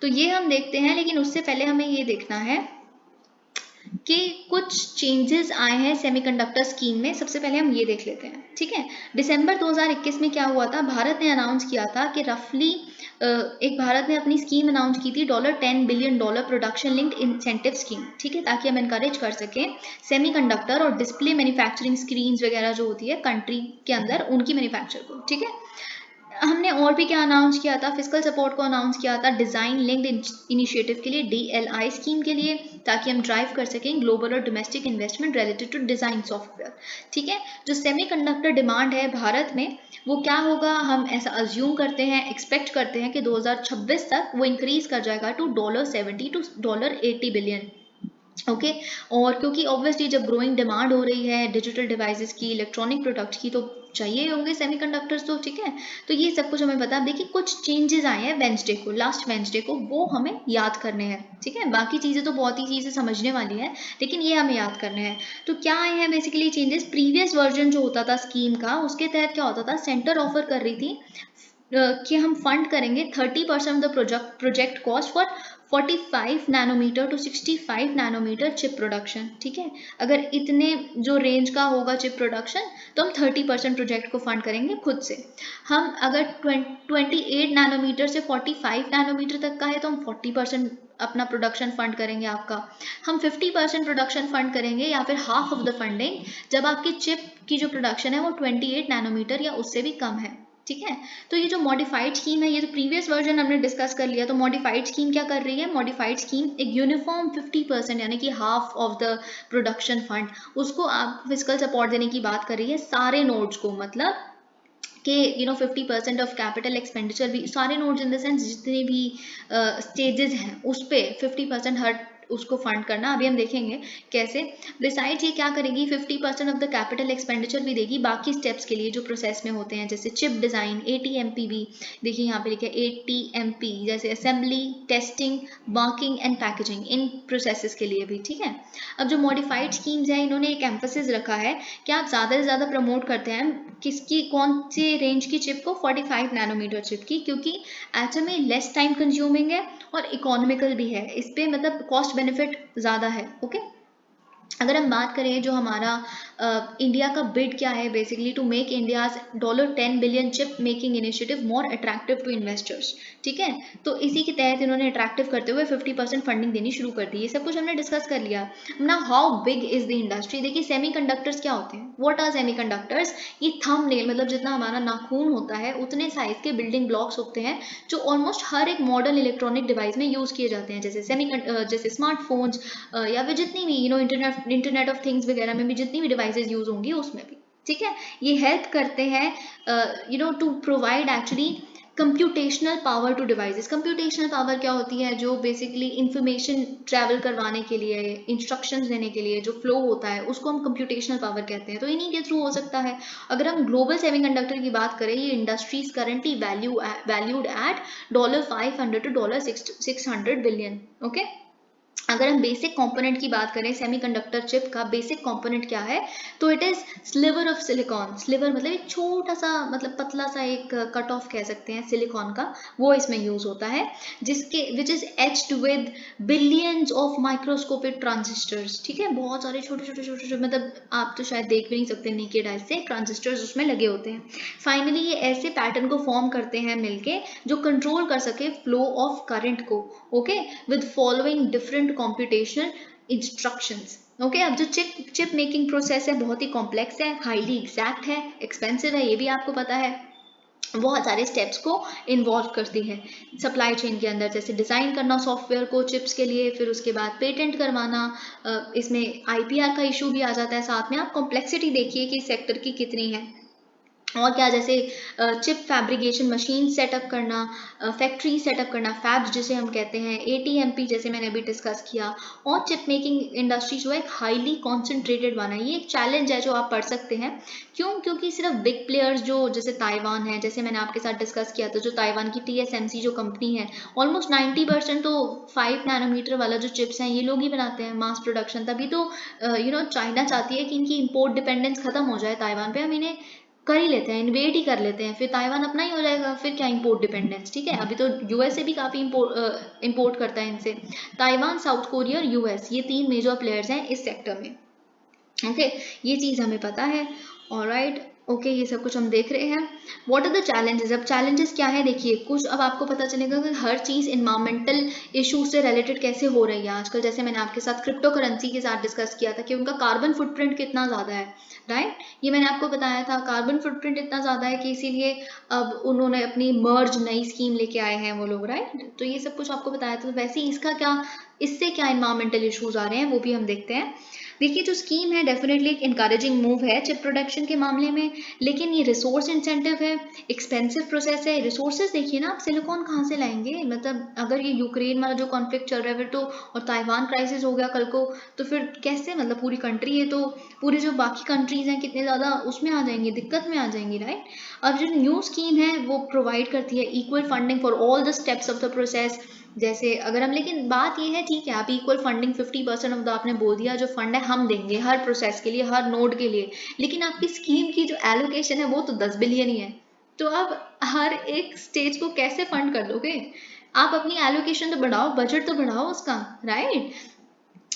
तो ये हम देखते हैं, लेकिन उससे पहले हमें ये देखना है कि कुछ चेंजेस आए हैं सेमीकंडक्टर स्कीम में। सबसे पहले हम ये देख लेते हैं, ठीक है। दिसंबर 2021 में क्या हुआ था, भारत ने अनाउंस किया था कि रफली भारत ने अपनी स्कीम अनाउंस की थी $10 billion production linked incentive scheme, ठीक है, ताकि हम इनकरेज कर सकें सेमीकंडक्टर और डिस्प्ले मैन्युफैक्चरिंग स्क्रीन वगैरह जो होती है कंट्री के अंदर उनकी मैन्युफैक्चर को, ठीक है। हमने और भी क्या अनाउंस किया था, फिजिकल सपोर्ट को अनाउंस किया था डिजाइन लिंक्ड इनिशिएटिव के लिए, DLI स्कीम के लिए, ताकि हम ड्राइव कर सकें ग्लोबल और domestic investment related to design software, ठीक है। जो सेमीकंडक्टर डिमांड है भारत में वो क्या होगा, हम ऐसा अज्यूम करते हैं, एक्सपेक्ट करते हैं कि 2026 तक वो इंक्रीज कर जाएगा टू $70 टू $80 बिलियन। ओके और क्योंकि ऑब्वियसली जब ग्रोइंग डिमांड हो रही है डिजिटल डिवाइसेस की, इलेक्ट्रॉनिक प्रोडक्ट्स की, तो चाहिए होंगे सेमीकंडक्टर्स, तो ठीक है। तो ये सब कुछ हमें पता है। देखिए कुछ चेंजेस आए हैं वेंसडे को, लास्ट वेंसडे को, वो हमें याद करने हैं, ठीक है। बाकी चीज़ें तो बहुत ही चीज़ें समझने वाली हैं, लेकिन ये हमें याद करने हैं। तो क्या आए हैं बेसिकली चेंजेस, प्रीवियस वर्जन जो होता था स्कीम का, उसके तहत क्या होता था, सेंटर ऑफर कर रही थी कि हम फंड करेंगे 30% of the project cost for 45 nanometre to 65 nanometre chip production, ठीक है। अगर इतने जो रेंज का होगा चिप प्रोडक्शन तो हम 30% प्रोजेक्ट को फंड करेंगे खुद से। हम अगर 28 नैनोमीटर से 45 नैनोमीटर तक का है तो हम 40% अपना प्रोडक्शन फंड करेंगे आपका। हम 50% प्रोडक्शन फंड करेंगे या फिर हाफ ऑफ द फंडिंग जब आपकी चिप की जो प्रोडक्शन है वो 28 नैनोमीटर या उससे भी कम है, ठीक है। तो ये जो मॉडिफाइड स्कीम है, ये तो प्रीवियस वर्जन हमने डिस्कस कर लिया। तो मॉडिफाइड स्कीम क्या कर रही है, मॉडिफाइड स्कीम एक यूनिफॉर्म 50% यानी कि half of the production fund उसको आप फिजिकल सपोर्ट देने की बात कर रही है सारे नोड्स को, मतलब कि 50% ऑफ कैपिटल एक्सपेंडिचर भी सारे नोड्स इन द सेंस जितने भी स्टेजेस हैं उस पर 50% हर उसको फंड करना। अभी हम देखेंगे कैसे। बिसाइड्स ये क्या करेगी, 50% ऑफ द कैपिटल एक्सपेंडिचर भी देगी बाकी स्टेप्स के लिए जो प्रोसेस में होते हैं, जैसे चिप डिज़ाइन, ATMP भी देखिए यहाँ पे लिखा है ATMP, जैसे assembly, testing, marking and packaging, in processes के लिए भी, ठीक है। अब जो मॉडिफाइड स्कीम्स हैं इन्होंने एक एम्फोसिस रखा है कि आप ज़्यादा से ज़्यादा प्रमोट करते हैं किसकी, कौन सी रेंज की चिप को, 45 नैनोमीटर चिप की, क्योंकि एक्चुअल में लेस टाइम कंज्यूमिंग है और इकोनॉमिकल भी है, इस पर मतलब कॉस्ट बेनिफिट ज़्यादा है। ओके, अगर हम बात करें जो हमारा इंडिया का बिड क्या है, basically to make India's $10 billion chip making initiative more attractive to investors, ठीक है। तो इसी के तहत इन्होंने अट्रैक्टिव करते हुए 50% फंडिंग देनी शुरू कर दी। ये सब कुछ हमने डिस्कस कर लिया। ना how big is the industry, देखिए सेमीकंडक्टर्स क्या होते हैं, व्हाट आर सेमीकंडक्टर्स, ये थंबनेल मतलब जितना हमारा नाखून होता है उतने साइज के बिल्डिंग ब्लॉक्स होते हैं जो ऑलमोस्ट हर एक मॉडर्न इलेक्ट्रॉनिक डिवाइस में यूज किए जाते हैं, जैसे स्मार्टफोन्स या फिर जितनी भी इंटरनेट ऑफ थिंग्स वगैरह में भी जितनी भी डिवाइसेस यूज होंगी उसमें भी, ठीक है। ये हेल्प करते हैं to provide actually computational power to devices. Computational power क्या होती है, जो बेसिकली इंफॉर्मेशन ट्रैवल करवाने के लिए, इंस्ट्रक्शंस देने के लिए जो फ्लो होता है उसको हम कंप्यूटेशनल पावर कहते हैं। तो इन्हीं के थ्रू हो सकता है। अगर हम ग्लोबल सेमीकंडक्टर की बात करें, ये industries currently valued at $500 to $600 billion. Okay, अगर हम बेसिक कंपोनेंट की बात करें, सेमीकंडक्टर चिप का बेसिक कंपोनेंट क्या है, तो it is sliver of silicon. Sliver मतलब एक छोटा सा, मतलब पतला सा एक कट ऑफ कह सकते हैं सिलिकॉन का, वो इसमें यूज होता है, जिसके which is etched with billions of microscopic transistors, ठीक है। बहुत सारे छोटे छोटे छोटे छोटे, मतलब आप तो शायद देख भी नहीं सकते नेकेड आई से, ट्रांजिस्टर्स उसमें लगे होते हैं। फाइनली ये ऐसे पैटर्न को फॉर्म करते हैं मिलके जो कंट्रोल कर सके फ्लो ऑफ करंट को, okay, with following different computational instructions। Okay, अब जो चिप मेकिंग प्रोसेस है बहुत ही कॉम्प्लेक्स है, हाईली एग्जैक्ट है, एक्सपेंसिव है, ये भी आपको पता है। बहुत सारे स्टेप्स को इन्वॉल्व करती है सप्लाई चेन के अंदर, जैसे डिज़ाइन करना सॉफ्टवेयर को चिप्स के लिए, फिर उसके बाद पेटेंट करवाना, इसमें आईपीआर का इशू भी आ जाता है साथ में। आप कॉम्प्लेक्सिटी देखिए कि सेक्टर की कितनी है। और क्या, जैसे चिप फैब्रिकेशन मशीन सेटअप करना, फैक्ट्री सेटअप करना, फैब्स जिसे हम कहते हैं, एटीएमपी जैसे मैंने अभी डिस्कस किया, और चिप मेकिंग इंडस्ट्री जो है हाईली कॉन्सेंट्रेटेड बना है। ये एक चैलेंज है जो आप पढ़ सकते हैं। क्यों? क्योंकि सिर्फ बिग प्लेयर्स जो जैसे ताइवान है, जैसे मैंने आपके साथ डिस्कस किया था, जो ताइवान की टीएसएमसी जो कंपनी है, ऑलमोस्ट 90% तो 5 नैनोमीटर वाला जो चिप्स हैं ये लोग ही बनाते हैं मास प्रोडक्शन। तभी तो चाइना चाहती है कि इनकी इम्पोर्ट डिपेंडेंस खत्म हो जाए ताइवान पे, हम इन्हें कर ही लेते हैं, इन्वेड ही कर लेते हैं, फिर ताइवान अपना ही हो जाएगा, फिर क्या इम्पोर्ट डिपेंडेंस। ठीक है, अभी तो यूएसए भी काफ़ी इम्पोर्ट करता है इनसे। ताइवान, साउथ कोरिया और यूएस, ये 3 मेजर प्लेयर्स हैं इस सेक्टर में। ओके, ये चीज़ हमें पता है। ऑलराइट, ओके, ये सब कुछ हम देख रहे हैं। What are the challenges? अब चैलेंजेस क्या है देखिए कुछ, अब आपको पता चलेगा कि हर चीज़ इन्वायरमेंटल इशू से रिलेटेड कैसे हो रही है आजकल। जैसे मैंने आपके साथ क्रिप्टो करेंसी के साथ डिस्कस किया था कि उनका कार्बन फुटप्रिंट कितना ज़्यादा है, राइट? ये मैंने आपको बताया था, कार्बन फुटप्रिंट इतना ज़्यादा है कि इसीलिए अब उन्होंने अपनी मर्ज नई स्कीम लेके आए हैं वो लोग, राइट? तो ये सब कुछ आपको बताया था। तो वैसे ही इसका क्या, इससे क्या इन्वायरमेंटल इशूज़ आ रहे हैं वो भी हम देखते हैं। देखिए जो स्कीम है डेफिनेटली एक इनकरेजिंग मूव है चिप प्रोडक्शन के मामले में, लेकिन ये रिसोर्स इंसेंटिव है, एक्सपेंसिव प्रोसेस है। रिसोर्सेज देखिए ना, आप सिलिकॉन कहाँ से लाएंगे? मतलब अगर ये यूक्रेन वाला जो कॉन्फ्लिक्ट चल रहा है फिर तो, और ताइवान क्राइसिस हो गया कल को, तो फिर कैसे, मतलब पूरी कंट्री है तो पूरी जो बाकी कंट्रीज हैं कितने ज़्यादा उसमें आ जाएंगी, दिक्कत में आ जाएंगी, राइट? अब जो न्यू स्कीम है वो प्रोवाइड करती है equal funding for all the steps of the process. जैसे अगर हम, लेकिन बात ये है, ठीक है आप इक्वल फंडिंग 50% ऑफ द आपने बोल दिया, जो फंड है हम देंगे हर प्रोसेस के लिए, हर नोड के लिए, लेकिन आपकी स्कीम की जो एलोकेशन है वो तो 10 बिलियन ही है। तो आप हर एक स्टेज को कैसे फंड कर दोगे? आप अपनी एलोकेशन तो बढ़ाओ, बजट तो बढ़ाओ उसका, राइट?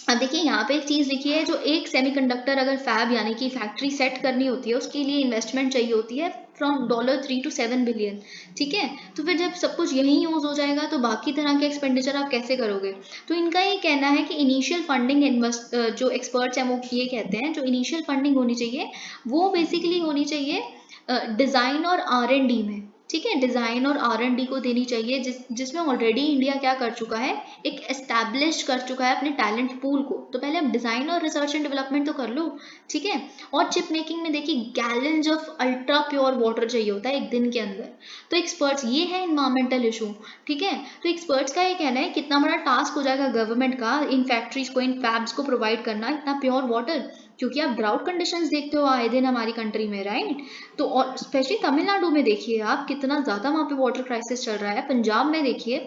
अब देखिए यहाँ पे एक चीज़ लिखी है, जो एक सेमीकंडक्टर अगर फैब यानी कि फैक्ट्री सेट करनी होती है उसके लिए इन्वेस्टमेंट चाहिए होती है फ्रॉम $3 to 7 बिलियन। ठीक है, तो फिर जब सब कुछ यही यूज़ हो जाएगा तो बाकी तरह के एक्सपेंडिचर आप कैसे करोगे? तो इनका ये कहना है कि इनिशियल फंडिंग जो एक्सपर्ट्स हैं वो ये कहते हैं, जो इनिशियल फंडिंग होनी चाहिए वो बेसिकली होनी चाहिए डिज़ाइन और R&D में। ठीक है, डिज़ाइन और R&D को देनी चाहिए, जिसमें ऑलरेडी इंडिया क्या कर चुका है, एक एस्टैब्लिश कर चुका है अपने टैलेंट पूल को। तो पहले आप डिज़ाइन और रिसर्च एंड डेवलपमेंट तो कर लो। ठीक है, और चिप मेकिंग में देखिए gallons of ultra pure water चाहिए होता है एक दिन के अंदर। तो एक्सपर्ट्स, ये है इन्वायरमेंटल इशू। ठीक है, तो एक्सपर्ट्स का ये कहना है कितना बड़ा टास्क हो जाएगा गवर्नमेंट का इन फैक्ट्रीज को, इन फैब्स को प्रोवाइड करना इतना प्योर वाटर, क्योंकि आप ड्राउट कंडीशंस देखते हो आए दिन हमारी कंट्री में, राइट? तो और स्पेशली तमिलनाडु में देखिए आप, कितना ज़्यादा वहाँ पे वाटर क्राइसिस चल रहा है। पंजाब में देखिए,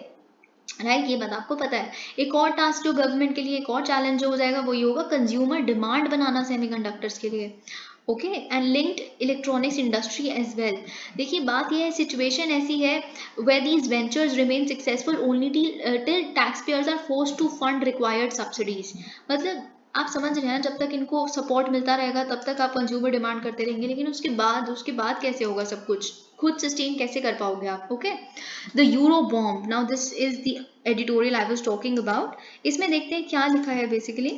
राइट? ये बात आपको पता है। एक और टास्क जो गवर्नमेंट के लिए एक और चैलेंज हो जाएगा वो ये होगा, कंज्यूमर डिमांड बनाना सेमीकंडक्टर्स के लिए। Okay, and linked electronics industry as well. देखिए बात ये है, सिचुएशन ऐसी है where these ventures remain successful only till taxpayers are forced to fund required subsidies। मतलब आप समझ रहे हैं ना, जब तक इनको सपोर्ट मिलता रहेगा तब तक आप कंज्यूमर डिमांड करते रहेंगे, लेकिन उसके बाद कैसे होगा सब कुछ, खुद सस्टेन कैसे कर पाओगे आप? Okay, the euro bomb, now this is the editorial I was talking about. इसमें देखते हैं क्या लिखा है बेसिकली।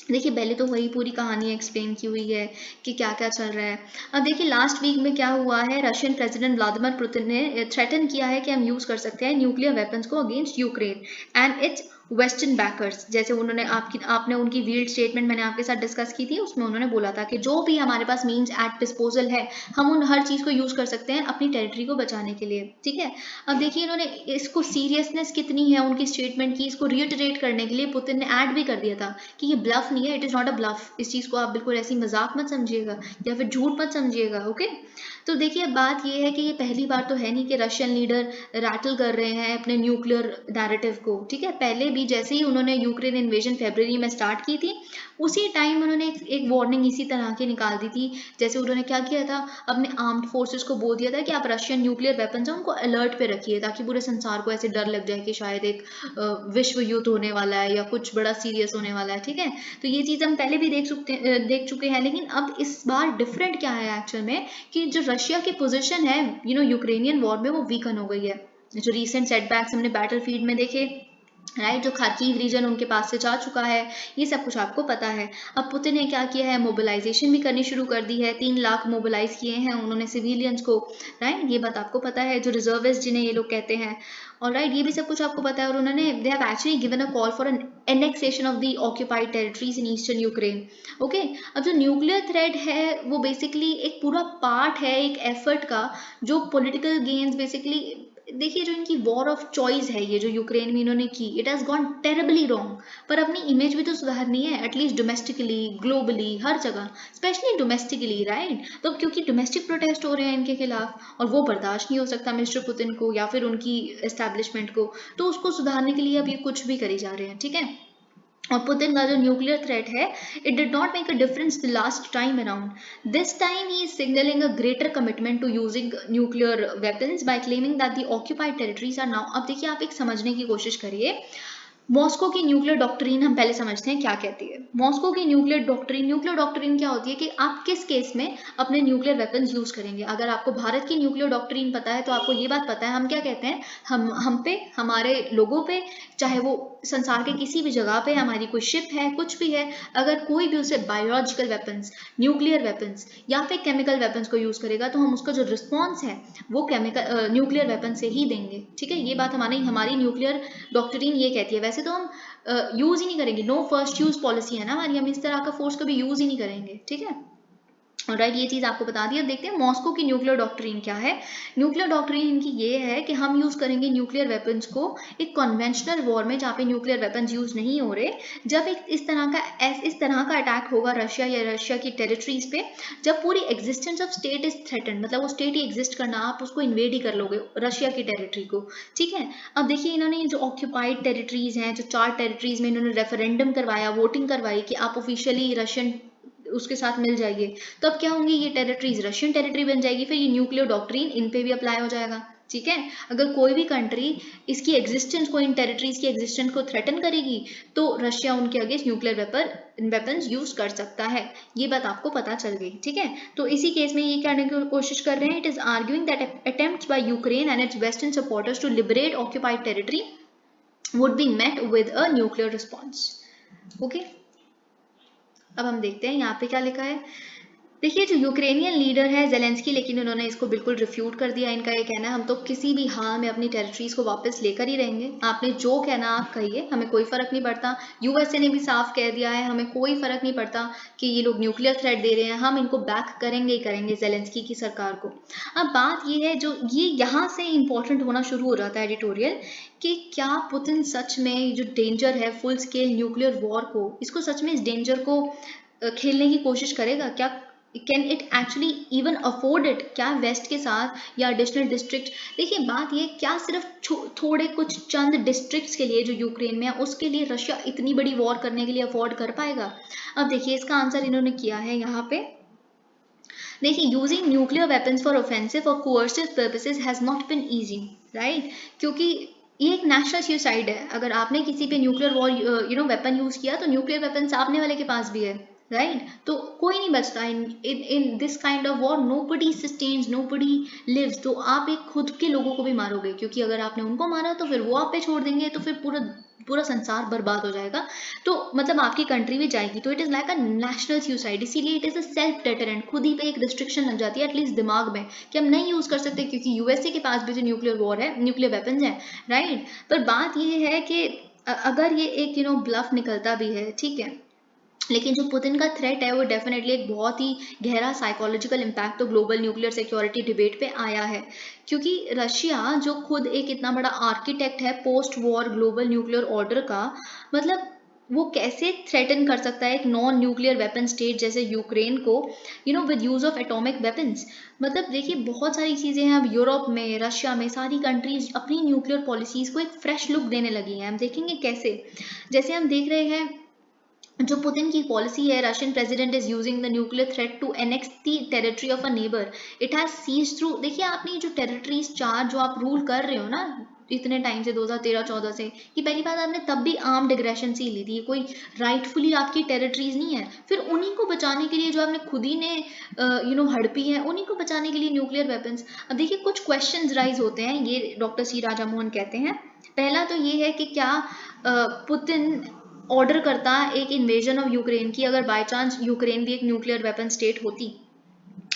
देखिए पहले तो वही पूरी कहानी एक्सप्लेन की हुई है कि क्या क्या चल रहा है। अब देखिए लास्ट वीक में क्या हुआ है, रशियन प्रेसिडेंट व्लादिमीर पुतिन ने थ्रेटन किया है कि हम यूज़ कर सकते हैं न्यूक्लियर वेपन्स को against Ukraine and its western bakers. जैसे उन्होंने आपने उनकी वील्ड स्टेटमेंट मैंने आपके साथ डिस्कस की थी, उसमें उन्होंने बोला था कि जो भी हमारे पास मीन्स एट डिस्पोजल है हम उन हर चीज़ को यूज़ कर सकते हैं अपनी टेरिटरी को बचाने के लिए। ठीक है, अब देखिए इन्होंने इसको सीरियसनेस कितनी है उनकी स्टेटमेंट की, इसको रिइटरेट करने के लिए पुतिन ने ऐड भी कर दिया था कि ये ब्लफ नहीं है, it is not a bluff. इस चीज़ को आप बिल्कुल ऐसी मजाक मत समझिएगा या फिर झूठ मत समझिएगा। ओके, तो देखिए बात ये है कि ये पहली बार तो है नहीं कि रशियन लीडर रैटल कर रहे हैं अपने न्यूक्लियर नैरेटिव को। ठीक है, पहले भी जैसे ही उन्होंने यूक्रेन इन्वेजन फरवरी में स्टार्ट की थी उसी टाइम उन्होंने एक वार्निंग इसी तरह की निकाल दी थी। जैसे उन्होंने क्या किया था, अपने आर्म्ड फोर्सेस को बोल दिया था कि आप रशियन न्यूक्लियर वेपन्स हैं उनको अलर्ट पे रखिए, ताकि पूरे संसार को ऐसे डर लग जाए कि शायद एक विश्व युद्ध होने वाला है या कुछ बड़ा सीरियस होने वाला है। ठीक है, तो ये चीज़ हम पहले भी देख चुके हैं, लेकिन अब इस बार डिफरेंट क्या है एक्चुअल में, कि जो रशिया की पोजीशन है यूक्रेनियन वॉर में वो वीकन हो गई है। जो रिसेंट सेटबैक्स हमने बैटल फील्ड में देखे, राइट, जो खार्कीव रीजन उनके पास से जा चुका है, ये सब कुछ आपको पता है। अब पुतिन ने क्या किया है, मोबिलाइजेशन भी करनी शुरू कर दी है, 3 लाख मोबिलाइज किए हैं उन्होंने सिविलियंस को। राइट, ये बात आपको पता है, जो रिजर्विस्ट जिन्हें ये लोग कहते हैं। और राइट, ये भी सब कुछ आपको पता है। और उन्होंने they have actually given a call for an annexation of the occupied territories in eastern Ukraine. Okay, अब जो न्यूक्लियर थ्रेट है वो बेसिकली एक पूरा पार्ट है एक एफर्ट का, जो पॉलिटिकल गेन्स बेसिकली, देखिए जो इनकी वॉर ऑफ चॉइस है ये जो यूक्रेन में इन्होंने की, it has gone terribly wrong. पर अपनी इमेज भी तो सुधारनी है, एटलीस्ट डोमेस्टिकली, ग्लोबली, हर जगह, स्पेशली डोमेस्टिकली। राइट, तो क्योंकि डोमेस्टिक प्रोटेस्ट हो रहे हैं इनके खिलाफ और वो बर्दाश्त नहीं हो सकता मिस्टर पुतिन को या फिर उनकी एस्टैब्लिशमेंट को, तो उसको सुधारने के लिए अब ये कुछ भी करी जा रहे हैं। ठीक है, और पुतिन का जो न्यूक्लियर थ्रेट है, it did not make a difference the last time around. This time he is signalling a greater commitment to using nuclear weapons by claiming that the occupied territories are now. अब देखिए, आप एक समझने की कोशिश करिए, Moscow की nuclear doctrine हम पहले समझते हैं क्या कहती है। मॉस्को की न्यूक्लियर डॉक्ट्रिन क्या होती है कि आप किस केस में अपने न्यूक्लियर वेपन्स यूज करेंगे। अगर आपको भारत की न्यूक्लियर डॉक्ट्रिन पता है तो आपको ये बात पता है हम क्या कहते हैं, हम पे, हमारे लोगों पे, चाहे वो संसार के किसी भी जगह पे हमारी कोई शिप है, कुछ भी है, अगर कोई भी उसे बायोलॉजिकल वेपन्स, न्यूक्लियर वेपन्स या फिर केमिकल वेपन्स को यूज करेगा तो हम उसका जो रिस्पॉन्स है वो केमिकल न्यूक्लियर वेपन से ही देंगे। ठीक है, ये बात हमारी न्यूक्लियर डॉक्ट्रिन ये कहती है। वैसे तो हम यूज ही नहीं करेंगे, नो फर्स्ट यूज पॉलिसी है ना हमारी, हम इस तरह का फोर्स कभी यूज ही नहीं करेंगे। ठीक है, राइट, ये चीज आपको बता दी। अब देखते हैं मॉस्को की न्यूक्लियर डॉक्ट्रिन क्या है। न्यूक्लियर डॉक्ट्रिन इनकी ये है कि हम यूज करेंगे न्यूक्लियर वेपन्स को एक कन्वेंशनल वॉर में जहाँ पे न्यूक्लियर वेपन्स यूज नहीं हो रहे, जब एक इस तरह का अटैक होगा रशिया या रशिया की टेरिटरीज पे, जब पूरी existence of state is threaten, मतलब वो स्टेट ही एग्जिस्ट करना, आप उसको इन्वेड ही कर लोगे रशिया की टेरिटरी को। ठीक है, अब देखिए इन्होंने जो ऑक्यूपाइड टेरिटरीज हैं, जो 4 टेरिटरीज में इन्होंने रेफरेंडम करवाया, वोटिंग करवाई कि आप ऑफिशियली रशियन उसके साथ मिल जाइए, तो अब क्या होंगी ये टेरिटरीज, रशियन टेरिटरी बन जाएगी, फिर ये न्यूक्लियर डॉक्ट्रिन इन पे भी अप्लाई हो जाएगा। ठीक है, अगर कोई भी कंट्री इसकी एग्जिस्टेंस को, इन टेरिटरीज की एग्जिस्टेंस को थ्रेटन करेगी तो रशिया उनके अगेंस्ट न्यूक्लियर वेपन्स यूज कर सकता है। ये बात आपको पता चल गई। ठीक है, तो इसी केस में ये कहने की कोशिश कर रहे हैं, it is arguing that attempts by Ukraine and its western supporters to liberate occupied territory would be met with a nuclear response. Okay, अब हम देखते हैं यहाँ पे क्या लिखा है। देखिए, जो यूक्रेनियन लीडर है जेलेंस्की, लेकिन उन्होंने इसको बिल्कुल रिफ्यूट कर दिया। इनका ये कहना है हम तो किसी भी हाल में अपनी टेरिटरीज को वापस लेकर ही रहेंगे, आपने जो कहना आप कहिए, हमें कोई फर्क नहीं पड़ता। यूएसए ने भी साफ कह दिया है हमें कोई फर्क नहीं पड़ता कि ये लोग न्यूक्लियर थ्रेट दे रहे हैं, हम इनको बैक करेंगे ही करेंगे जेलेंस्की की सरकार को। अब बात ये है, जो ये यहाँ से इंपॉर्टेंट होना शुरू हो रहा था एडिटोरियल, कि क्या पुतिन सच में जो डेंजर है फुल स्केल न्यूक्लियर वॉर को, इसको सच में इस डेंजर को खेलने की कोशिश करेगा क्या, can it actually even afford it, क्या वेस्ट के साथ या एडिशनल डिस्ट्रिक्ट। देखिए बात ये, क्या सिर्फ थोड़े कुछ चंद डिस्ट्रिक्ट्स के लिए जो यूक्रेन में है उसके लिए रशिया इतनी बड़ी वॉर करने के लिए अफोर्ड कर पाएगा। अब देखिए इसका आंसर इन्होंने किया है यहाँ पे। देखिए, using nuclear weapons for offensive और coercive purposes has not been easy, right, क्योंकि ये एक नेशनल सुसाइड है। अगर आपने किसी पे न्यूक्लियर वॉर वेपन यूज किया तो न्यूक्लियर वेपन सामने वाले के पास भी है, राइट, तो कोई नहीं बचता in this kind of war, nobody sustains, nobody lives. तो आप एक खुद के लोगों को भी मारोगे, क्योंकि अगर आपने उनको मारा तो फिर वो आप पे छोड़ देंगे, तो फिर पूरा पूरा संसार बर्बाद हो जाएगा, तो मतलब आपकी कंट्री भी जाएगी। तो it is like a national suicide, इसीलिए it is a self deterrent, खुद ही पे एक रिस्ट्रिक्शन लग जाती है एटलीस्ट दिमाग में कि हम नहीं यूज कर सकते, क्योंकि यूएसए के पास भी जो न्यूक्लियर वॉर है, न्यूक्लियर वेपन्स है, राइट। पर बात ये है कि अगर ये एक ब्लफ निकलता भी है, ठीक है, लेकिन जो पुतिन का थ्रेट है वो डेफिनेटली एक बहुत ही गहरा साइकोलॉजिकल इम्पैक्ट तो ग्लोबल न्यूक्लियर सिक्योरिटी डिबेट पे आया है, क्योंकि रशिया जो खुद एक इतना बड़ा आर्किटेक्ट है post war global nuclear order का, मतलब वो कैसे थ्रेटन कर सकता है एक नॉन न्यूक्लियर वेपन स्टेट जैसे यूक्रेन को, with use of atomic weapons. मतलब देखिए बहुत सारी चीजें हैं, अब यूरोप में, रशिया में, सारी कंट्रीज अपनी न्यूक्लियर पॉलिसीज को एक फ्रेश लुक देने लगी हैं। हम देखेंगे कैसे, जैसे हम देख रहे हैं जो पुतिन की पॉलिसी है, Russian president is using the nuclear threat to annex the territory of a neighbour, it has seized through. देखिए आपने जो टेरिटरीज 4 जो आप रूल कर रहे हो ना इतने टाइम से, 2013-14 से, कि पहली बात आपने तब भी आर्म्ड एग्रेशन से ही ली थी, कोई राइटफुली आपकी टेरिटरीज नहीं है। फिर उन्हीं को बचाने के लिए जो आपने खुद ही ने हड़पी है, उन्हीं को बचाने के लिए न्यूक्लियर वेपन्स। अब देखिए कुछ क्वेश्चंस राइज होते हैं, ये डॉक्टर सी राजा मोहन कहते हैं, पहला तो ये है कि क्या पुतिन ऑर्डर करता एक इन्वेजन ऑफ यूक्रेन की अगर बाय चांस यूक्रेन भी एक न्यूक्लियर वेपन स्टेट होती।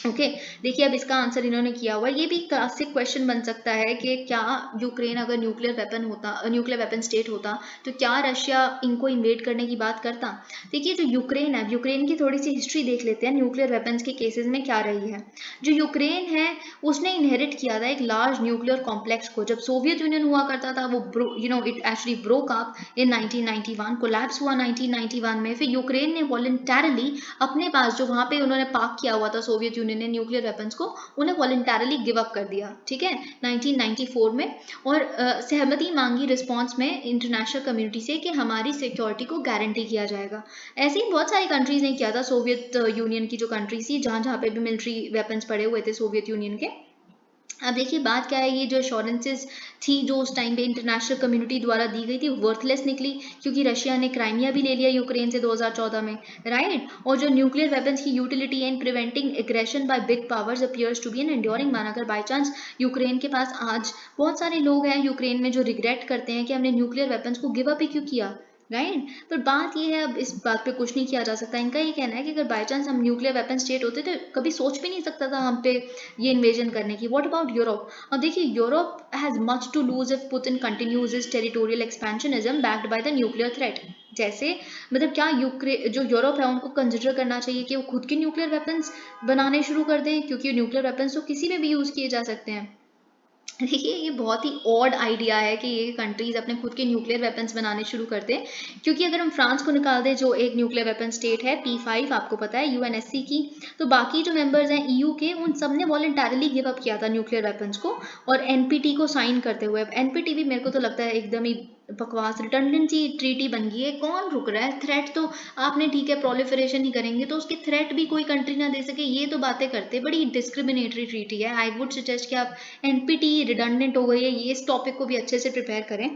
ओके देखिए अब इसका आंसर इन्होंने किया हुआ है। ये भी क्लासिक क्वेश्चन बन सकता है कि क्या यूक्रेन अगर न्यूक्लियर वेपन स्टेट होता तो क्या रशिया इनको इन्वेड करने की बात करता। देखिए जो यूक्रेन है, यूक्रेन की थोड़ी सी हिस्ट्री देख लेते हैं न्यूक्लियर वेपन्स के केसेस में क्या रही है। जो यूक्रेन है उसने इनहेरिट किया था एक लार्ज न्यूक्लियर कॉम्प्लेक्स को। जब सोवियत यूनियन हुआ करता था वो it actually broke up in 1991, collapse हुआ 1991 में। फिर यूक्रेन ने वॉलंटरली अपने पास जो वहां पे उन्होंने पार्क किया हुआ था सोवियत यूनियन ने न्यूक्लियर वेपन्स को, उन्हें वॉलंटरली गिव अप कर दिया, ठीक है, 1994 में। और सहमति मांगी रिस्पॉन्स में इंटरनेशनल कम्युनिटी से कि हमारी सिक्योरिटी को गारंटी किया जाएगा। ऐसे ही बहुत सारी कंट्रीज ने किया था, सोवियत यूनियन की जो कंट्रीज थी जहां जहां पे भी मिलिट्री वेपन्स पड़े हुए थे सोवियत यूनियन के। अब देखिए बात क्या है, ये जो अश्योरेंसेस थी जो उस टाइम पे इंटरनेशनल कम्युनिटी द्वारा दी गई थी वर्थलेस निकली, क्योंकि रशिया ने क्राइमिया भी ले लिया यूक्रेन से 2014 में, राइट। और जो न्यूक्लियर वेपन्स की utility in preventing aggression by big powers appears to be an enduring one. अगर बाई चांस यूक्रेन के पास आज बहुत सारे लोग हैं यूक्रेन में जो रिग्रेट करते हैं कि हमने न्यूक्लियर वेपन्स को गिव अप ही क्यों किया, राइट। पर बात ये है, अब इस बात पे कुछ नहीं किया जा सकता। इनका ये कहना है कि अगर बाई चांस हम न्यूक्लियर वेपन स्टेट होते तो कभी सोच भी नहीं सकता था हम पे ये इन्वेजन करने की। What about Europe. अब देखिए Europe has much to lose if Putin continues his territorial expansionism backed by the nuclear threat. जैसे मतलब क्या जो यूरोप है उनको कंसिडर करना चाहिए कि वो खुद के न्यूक्लियर वेपन्स बनाने शुरू कर दें, क्योंकि न्यूक्लियर वेपन्स तो किसी में भी यूज किए जा सकते हैं। देखिए ये बहुत ही ऑड आइडिया है कि ये कंट्रीज अपने खुद के न्यूक्लियर वेपन्स बनाने शुरू कर दें, क्योंकि अगर हम फ्रांस को निकाल दें जो एक न्यूक्लियर वेपन स्टेट है P5 आपको पता है यूएनएससी की, तो बाकी जो मेंबर्स हैं EU के उन सब ने वॉलंटरली गिव अप किया था न्यूक्लियर वेपन्स को और एनपीटी को साइन करते हुए। एनपीटी भी मेरे को तो लगता है एकदम ही बकवास रिडंडेंसी ट्रीटी बन गई है। कौन रुक रहा है, थ्रेट तो आपने ठीक है प्रोलिफरेशन ही करेंगे तो उसके थ्रेट भी कोई कंट्री ना दे सके, ये तो बातें करते, बड़ी डिस्क्रिमिनेटरी ट्रीटी है। आई वुड सजेस्ट कि आप एनपीटी रिडंडेंट हो गई है, ये इस टॉपिक को भी अच्छे से प्रिपेयर करें।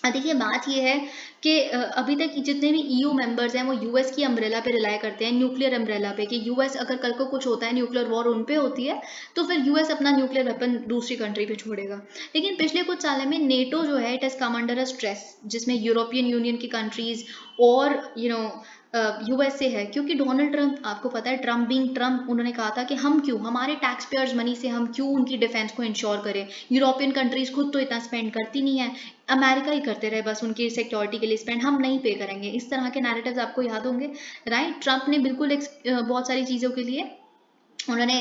देखिए बात ये है कि अभी तक जितने भी EU मेंबर्स हैं वो यूएस की अम्ब्रेला पे रिलाई करते हैं, न्यूक्लियर अम्ब्रेला पे, कि यूएस अगर कल को कुछ होता है न्यूक्लियर वॉर उन पे होती है तो फिर यूएस अपना न्यूक्लियर वेपन दूसरी कंट्री पे छोड़ेगा। लेकिन पिछले कुछ सालों में नेटो जो है it has come under a stress, जिसमें यूरोपियन यूनियन की कंट्रीज और यूएसए है, क्योंकि डोनाल्ड ट्रंप, आपको पता है ट्रंप बीइंग ट्रंप, उन्होंने कहा था कि हम क्यों, हमारे टैक्स पेयर्स मनी से हम क्यों उनकी डिफेंस को इंश्योर करें, यूरोपियन कंट्रीज खुद तो इतना स्पेंड करती नहीं है, अमेरिका ही करते रहे बस उनकी सिक्योरिटी के लिए स्पेंड, हम नहीं पे करेंगे। इस तरह के नैरेटिव्स आपको याद होंगे, राइट। ट्रंप ने बिल्कुल बहुत सारी चीज़ों के लिए उन्होंने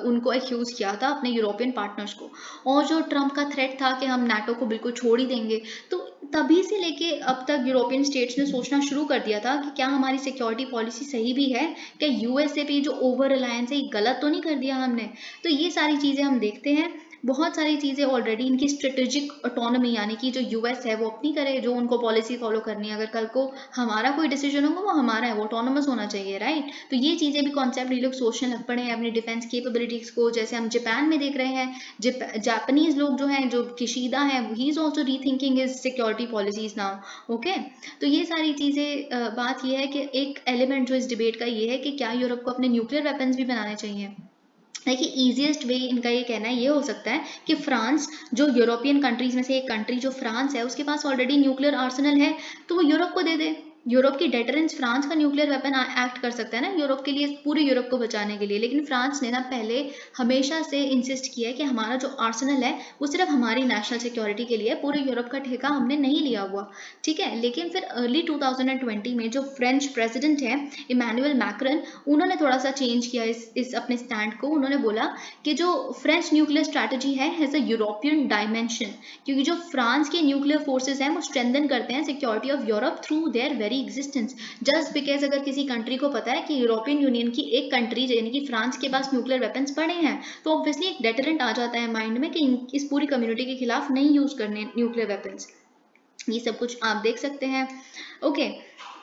उनको एक्यूज किया था अपने यूरोपियन पार्टनर्स को। और जो ट्रंप का थ्रेट था कि हम नाटो को बिल्कुल छोड़ ही देंगे, तो तभी से लेके अब तक यूरोपियन स्टेट्स ने सोचना शुरू कर दिया था कि क्या हमारी सिक्योरिटी पॉलिसी सही भी है, क्या यूएसए पे जो ओवर रिलायंस है ये गलत तो नहीं कर दिया हमने। तो ये सारी चीज़ें हम देखते हैं, बहुत सारी चीज़ें ऑलरेडी इनकी स्ट्रेटेजिक ऑटोनॉमी, यानी कि जो यूएस है वो अपनी करे, जो उनको पॉलिसी फॉलो करनी है, अगर कल को हमारा कोई डिसीजन होगा वो हमारा है, वो ऑटोनोमस होना चाहिए, राइट। तो ये चीज़ें भी कॉन्सेप्ट ये लोग सोचने लग पड़े हैं अपनी डिफेंस कैपेबिलिटीज को। जैसे हम जापान में देख रहे हैं, जापानीज लोग जो हैं, जो किशीदा हैं, he is also rethinking his security policies now, okay. तो ये सारी चीज़ें, बात ये है कि एक एलिमेंट जो इस डिबेट का ये है कि क्या यूरोप को अपने न्यूक्लियर वेपन्स भी बनाने चाहिए। देखिए ईजिएस्ट वे इनका ये कहना है ये हो सकता है कि फ्रांस, जो यूरोपियन कंट्रीज में से एक कंट्री जो फ्रांस है, उसके पास ऑलरेडी न्यूक्लियर आर्सेनल है, तो वो यूरोप को दे दे। यूरोप की डेटरेंस फ्रांस का न्यूक्लियर वेपन एक्ट कर सकता है ना यूरोप के लिए, पूरे यूरोप को बचाने के लिए। लेकिन फ्रांस ने ना पहले हमेशा से इंसिस्ट किया है कि हमारा जो आर्सेनल है वो सिर्फ हमारी नेशनल सिक्योरिटी के लिए, पूरे यूरोप का ठेका हमने नहीं लिया हुआ, ठीक है। लेकिन फिर अर्ली 2020 में जो फ्रेंच प्रेसिडेंट है इमैनुअल मैक्रन, उन्होंने थोड़ा सा चेंज किया इस अपने स्टैंड को। उन्होंने बोला कि जो फ्रेंच न्यूक्लियर स्ट्रैटेजी है हैज़ अ यूरोपियन डायमेंशन, क्योंकि जो फ्रांस के न्यूक्लियर फोर्सेस हैं वो स्ट्रेंथन करते हैं security of Europe through their very existence. Just because अगर किसी कंट्री को पता है कि यूरोपियन यूनियन की एक कंट्री यानी कि फ्रांस के पास न्यूक्लियर वेपन्स पड़े हैं, तो ऑब्वियसली एक डेटरेंट आ जाता है माइंड में कि इस पूरी कम्युनिटी के खिलाफ नहीं यूज करने न्यूक्लियर वेपन्स। ये सब कुछ आप देख सकते हैं, ओके।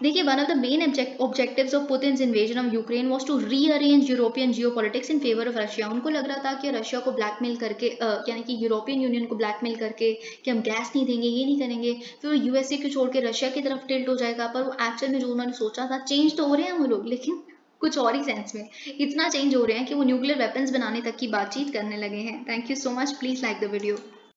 देखिए one of the main objectives of Putin's invasion of Ukraine was to rearrange European geopolitics in favour of Russia. उनको लग रहा था कि रशिया को ब्लैकमेल करके, यानी कि यूरोपियन यूनियन को ब्लैकमेल करके कि हम गैस नहीं देंगे, ये नहीं करेंगे, फिर वो यूएसए को छोड़ के रशिया की तरफ टिल्ट हो जाएगा। पर वो एक्चुअल में जो उन्होंने सोचा था, चेंज तो हो रहे हैं वो लोग, लेकिन कुछ और ही सेंस में इतना चेंज हो रहे हैं कि वो न्यूक्लियर वेपन्स बनाने तक की बातचीत करने लगे हैं। Thank you so much, please like the video.